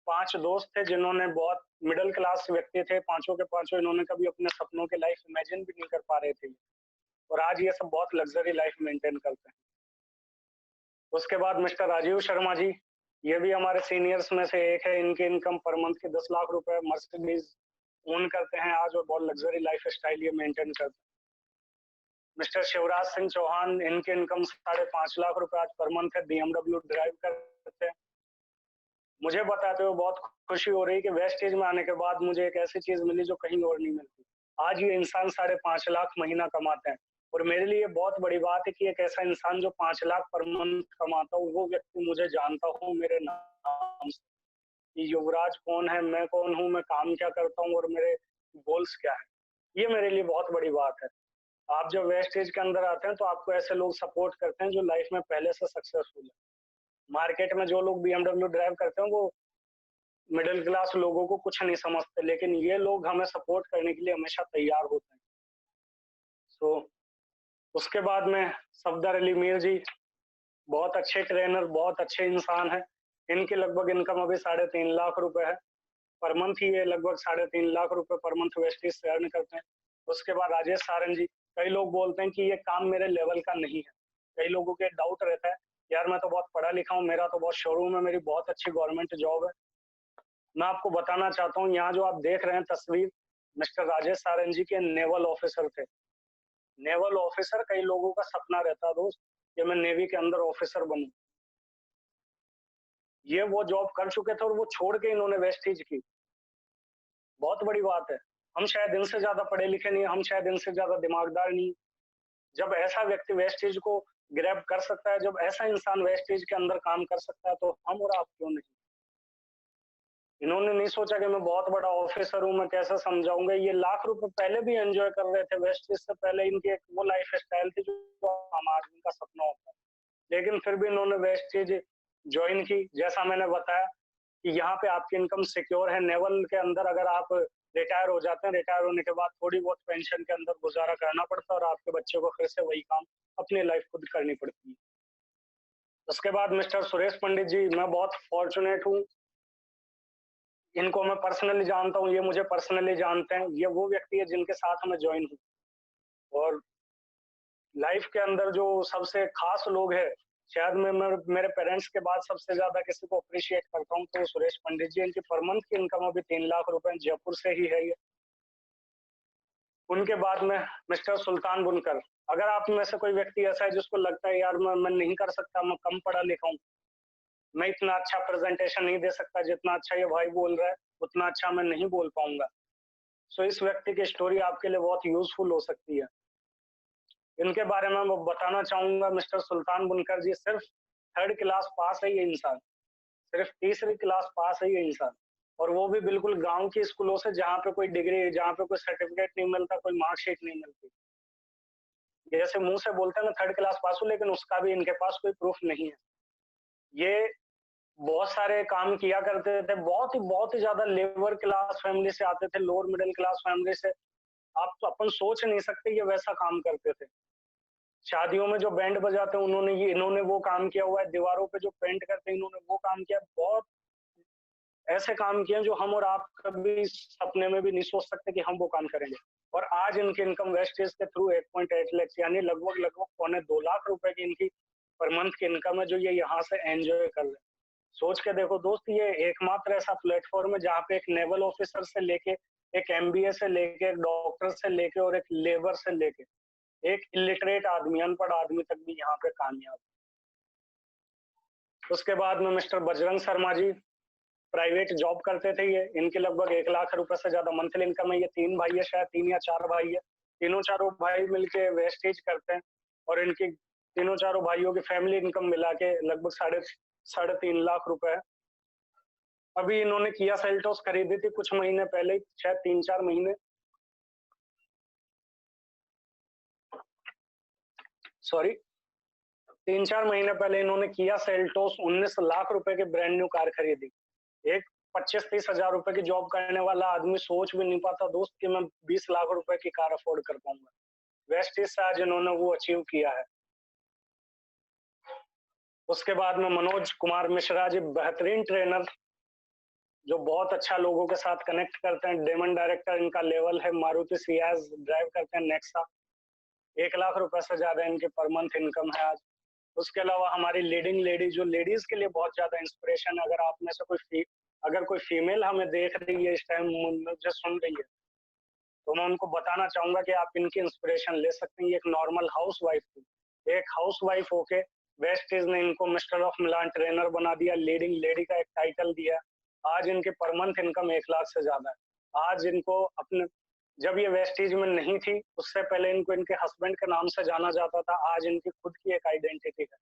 5 दोस्त थे जिन्होंने बहुत मिडिल क्लास व्यक्ति थे, पांचों के पांचों इन्होंने कभी अपने सपनों की लाइफ इमेजिन भी नहीं कर पा रहे थे और आज ये सब बहुत लग्जरी लाइफ मेंटेन करते हैं। उसके बाद मिस्टर राजीव शर्मा जी, ये भी हमारे सीनियर्स में से एक है। इनकी इनकम पर मंथ के 10 लाख रुपए, मर्सिडीज ओन करते हैं आज और बहुत लग्जरी लाइफ स्टाइल ये मेंटेन करते हैं। मिस्टर शिवराज सिंह चौहान, इनकी इनकम 5.5 लाख रुपए आज पर मंथ है, BMW ड्राइव करते हैं। मुझे बताते हुए बहुत खुशी हो रही है कि वेस्टेज में आने के बाद मुझे एक ऐसी चीज मिली जो कहीं और नहीं मिलती। आज ये इंसान 5.5 लाख महीना कमाते हैं और मेरे लिए बहुत बड़ी बात है कि एक ऐसा इंसान जो 5 लाख पर मंथ कमाता हूँ, वो व्यक्ति मुझे जानता हूँ मेरे नाम से, कि युवराज कौन है, मैं कौन हूँ, मैं काम क्या करता हूँ और मेरे गोल्स क्या है। ये मेरे लिए बहुत बड़ी बात है। आप जब वेस्टेज के अंदर आते हैं तो आपको ऐसे लोग सपोर्ट करते हैं जो लाइफ में पहले से सक्सेसफुल है। मार्केट में जो लोग BMW ड्राइव करते हैं वो मिडिल क्लास लोगों को कुछ नहीं समझते, लेकिन ये लोग हमें सपोर्ट करने के लिए हमेशा तैयार होते हैं। सो उसके बाद में सफदर अली मीर जी, बहुत अच्छे ट्रेनर, बहुत अच्छे इंसान है। इनकी लगभग इनकम अभी 3.5 लाख रुपए है पर मंथ। ये लगभग 3.5 लाख रुपए पर मंथ वेस्टेज से अर्न करते हैं। उसके बाद राजेश सारंग जी, कई लोग बोलते हैं कि ये काम मेरे लेवल का नहीं है। कई लोगों के डाउट रहता है, यार मैं तो बहुत पढ़ा लिखा हूँ, मेरा तो बहुत शोरूम है, मेरी बहुत अच्छी गवर्नमेंट जॉब है। मैं आपको बताना चाहता हूँ, यहाँ जो आप देख रहे हैं तस्वीर, मिस्टर राजेश सारंग जी के नेवल ऑफिसर थे। नेवल ऑफिसर कई लोगों का सपना रहता है दोस्त कि मैं नेवी के अंदर ऑफिसर बनूं। ये वो जॉब कर चुके थे और वो छोड़ के इन्होंने वेस्टीज की। बहुत बड़ी बात है। हम शायद इनसे ज्यादा पढ़े लिखे नहीं, हम शायद इनसे ज्यादा दिमागदार नहीं। जब ऐसा व्यक्ति वेस्टीज को ग्रैब कर सकता है, जब ऐसा इंसान वेस्टीज के अंदर काम कर सकता है, तो हम और आप क्यों नहीं। इन्होंने नहीं सोचा कि मैं बहुत बड़ा ऑफिसर हूँ, मैं कैसे समझाऊंगा। ये लाख रुपए पहले भी एंजॉय कर रहे थे, वेस्टीज से पहले इनकी एक वो लाइफ स्टाइल थी जो आम आदमी का सपना होता है। लेकिन फिर भी इन्होंने वेस्टीज ज्वाइन की। जैसा मैंने बताया कि यहाँ पे आपकी इनकम सिक्योर है। नेवल के अंदर अगर आप रिटायर हो जाते हैं, रिटायर होने के बाद थोड़ी बहुत पेंशन के अंदर गुजारा करना पड़ता है और आपके बच्चे को फिर से वही काम अपनी लाइफ खुद करनी पड़ती है। उसके बाद मिस्टर सुरेश पंडित जी, मैं बहुत फॉर्चुनेट हूँ, इनको मैं पर्सनली जानता हूँ, ये मुझे पर्सनली जानते हैं। ये वो व्यक्ति है जिनके साथ मैं ज्वाइन हूँ और लाइफ के अंदर जो सबसे खास लोग हैं, शायद मैं मेरे पेरेंट्स के बाद सबसे ज्यादा किसी को अप्रिशिएट करता हूँ तो सुरेश पंडित जी। इनकी पर मंथ की इनकम अभी 3 लाख रुपए जयपुर से ही है ये। उनके बाद में मिस्टर सुल्तान बुनकर। अगर आप में से कोई व्यक्ति ऐसा है जिसको लगता है यार मैं नहीं कर सकता, मैं कम पढ़ा लिखा हूँ, मैं इतना अच्छा प्रेजेंटेशन नहीं दे सकता जितना अच्छा ये भाई बोल रहा है, उतना अच्छा मैं नहीं बोल पाऊंगा, सो इस व्यक्ति की स्टोरी आपके लिए बहुत यूजफुल हो सकती है। इनके बारे में मैं बताना चाहूंगा, मिस्टर सुल्तान बुनकर जी सिर्फ 3rd क्लास पास है ये इंसान, सिर्फ तीसरी क्लास पास है ये इंसान, और वो भी बिल्कुल गांव की स्कूलों से जहाँ पे कोई डिग्री, जहाँ पे कोई सर्टिफिकेट नहीं मिलता, कोई मार्कशीट नहीं मिलती। जैसे मुंह से बोलते हैं ना 3rd क्लास पास हूँ, लेकिन उसका भी इनके पास कोई प्रूफ नहीं है। ये बहुत सारे काम किया करते थे, बहुत ही ज्यादा लेबर क्लास फैमिली से आते थे, लोअर मिडिल क्लास फैमिली से। आप तो अपन सोच नहीं सकते ये वैसा काम करते थे। शादियों में जो बैंड बजाते हैं इन्होंने वो काम किया हुआ है। दीवारों पे जो पेंट करते हैं इन्होंने वो काम किया। बहुत ऐसे काम किए जो हम और आप कभी सपने में भी नहीं सोच सकते कि हम वो काम करेंगे। और आज इनकी इनकम वेस्टेज के थ्रू 8.8 लाख यानी लगभग 2.25 लाख रुपए की इनकी पर मंथ की इनकम है जो ये यहाँ से एंजॉय कर रहे हैं। सोच के देखो दोस्त, ये एकमात्र ऐसा प्लेटफॉर्म है जहाँ पे एक नेवल ऑफिसर से लेके, एक MBA से लेके, एक डॉक्टर से लेके और एक लेबर से लेके एक इलिटरेट आदमी, अनपढ़ आदमी तक भी यहाँ पे कामयाब। उसके बाद में mister Bajrang Sharma ji, private job करते थे ये। इनके लगभग 1 लाख रुपए से ज्यादा मंथली इनकम है। ये 3 भाई है, शायद 3 या 4 भाई है। तीनों चारों भाई मिलके वेस्टेज करते हैं और इनकी तीनों चारों भाइयों की फैमिली इनकम मिला के लगभग 3.5 लाख रुपए है। अभी इन्होंने किया सेल्टोस खरीदी थी कुछ महीने पहले, शायद 3-4 महीने, सॉरी 3-4 महीने पहले इन्होंने किया सेल्टोस 19 लाख रुपए की ब्रांड न्यू कार खरीदी। एक 25-30 हजार रुपए की जॉब करने वाला आदमी सोच भी नहीं पाता दोस्त कि मैं 20 लाख रुपए की कार अफोर्ड कर पाऊंगा। वेस्टीज से आज इन्होंने वो अचीव किया है। उसके बाद में मनोज कुमार मिश्रा जी, बेहतरीन ट्रेनर जो बहुत अच्छा लोगों के साथ कनेक्ट करते हैं। डेमन डायरेक्टर इनका लेवल है, मारुति सियाज ड्राइव करते हैं, नेक्सा। 1 लाख रुपए से ज्यादा इनके पर मंथ इनकम है आज। उसके अलावा हमारी लीडिंग लेडी, जो लेडीज के लिए बहुत ज्यादा इंस्पिरेशन, अगर आप में से अगर कोई फीमेल हमें देख रही है इस टाइम, मुझे सुन रही है, तो मैं उनको बताना चाहूंगा कि आप इनकी इंस्पिरेशन ले सकते हैं। ये एक नॉर्मल हाउस वाइफ थी, एक हाउस वाइफ होके वेस्टीज ने इनको मिस्टर ऑफ मिलान ट्रेनर बना दिया, लीडिंग लेडी का एक टाइटल दिया। आज इनके पर मंथ इनकम 1 लाख से ज्यादा है। आज इनको अपने, जब ये वेस्टीज में नहीं थी उससे पहले इनको इनके हस्बैंड के नाम से जाना जाता था। आज इनकी खुद की एक आइडेंटिटी है।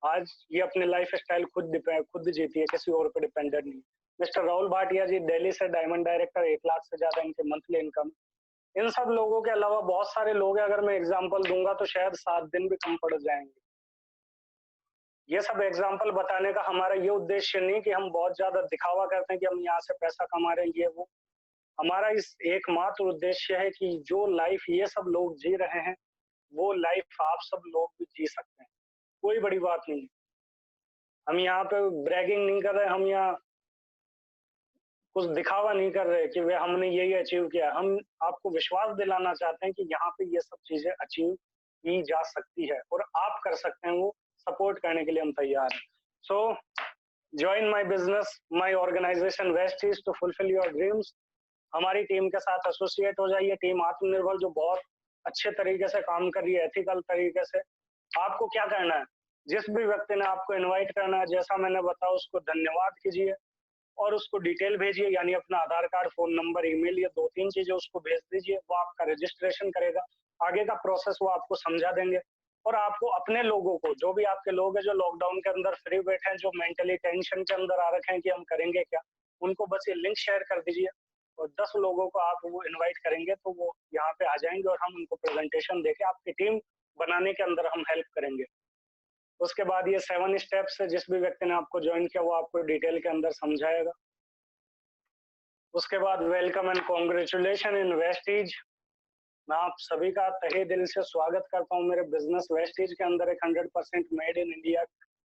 आज ये अपने लाइफ स्टाइल खुद जीती है, किसी और पे डिपेंडेंट नहीं। मिस्टर राहुल भाटिया जी दिल्ली से डायमंड डायरेक्टर, 1 लाख से ज्यादा इनके मंथली इनकम। इन सब लोगों के अलावा बहुत सारे लोग हैं, अगर मैं एग्जांपल दूंगा तो शायद 7 दिन भी कम पड़ जाएंगे। ये सब एग्जांपल बताने का हमारा ये उद्देश्य नहीं कि हम बहुत ज्यादा दिखावा करते हैं कि हम यहाँ से पैसा कमा रहे हैं, ये वो। हमारा इस एकमात्र उद्देश्य है कि जो लाइफ ये सब लोग जी रहे हैं वो लाइफ आप सब लोग भी जी सकते हैं। कोई बड़ी बात नहीं। हम यहाँ पे ब्रैगिंग नहीं कर रहे, हम यहाँ कुछ दिखावा नहीं कर रहे कि वे हमने यही अचीव किया। हम आपको विश्वास दिलाना चाहते हैं कि यहाँ पे ये सब चीजें अचीव की जा सकती है और आप कर सकते हैं। वो सपोर्ट करने के लिए हम तैयार हैं। So join my business, my organization Vestige to fulfil your dreams. हमारी टीम के साथ एसोसिएट हो जाइए। टीम आत्मनिर्भर जो बहुत अच्छे तरीके से काम कर रही है, एथिकल तरीके से। आपको क्या करना है, जिस भी व्यक्ति ने आपको इनवाइट करना है, जैसा मैंने बताया, उसको धन्यवाद कीजिए और उसको डिटेल भेजिए, यानी अपना आधार कार्ड, फोन नंबर, ईमेल, ये 2-3 चीजें उसको भेज दीजिए। वो आपका रजिस्ट्रेशन करेगा, आगे का प्रोसेस वो आपको समझा देंगे। और आपको अपने लोगों को, जो भी आपके लोग हैं जो लॉकडाउन के अंदर फ्री बैठे हैं, जो मेंटली टेंशन के अंदर आ रखे हैं कि हम करेंगे क्या, उनको बस ये लिंक शेयर कर दीजिए और 10 लोगों को आप वो इन्वाइट करेंगे तो वो यहाँ पे आ जाएंगे और हम उनको प्रेजेंटेशन देके आपकी टीम बनाने के अंदर हम हेल्प करेंगे। उसके बाद ये 7 स्टेप्स है, जिस भी व्यक्ति ने आपको ज्वाइन किया वो आपको डिटेल के अंदर समझाएगा। उसके बाद welcome and congratulation in Vestige. मैं आप सभी का तहे दिल से स्वागत करता हूं मेरे बिजनेस वेस्टीज के अंदर। एक 100% मेड इन इंडिया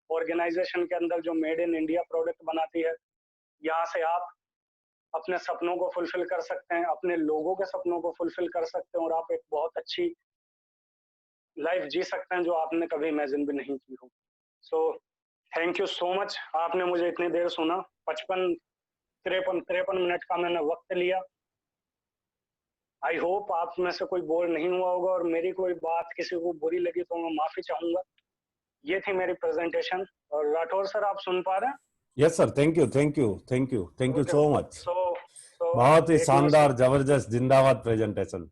ऑर्गेनाइजेशन के अंदर जो मेड इन इंडिया प्रोडक्ट बनाती है। यहाँ से आप अपने सपनों को फुलफिल कर सकते हैं, अपने लोगों के सपनों को फुलफिल कर सकते हैं और आप एक बहुत अच्छी लाइफ जी सकते हैं जो आपने कभी इमेजिन भी नहीं की हो। So thank you so much, आपने मुझे इतनी देर सुना। 53 मिनट का मैंने वक्त लिया। आई होप आप में से कोई बोर नहीं हुआ होगा और मेरी कोई बात किसी को बुरी लगी तो मैं माफी चाहूंगा। ये थी मेरी प्रेजेंटेशन। और राठौर सर, आप सुन पा रहे हैं? Yes sir, thank you thank you thank you thank you so much. So बहुत ही शानदार, जबरदस्त, जिंदाबाद प्रेजेंटेशन।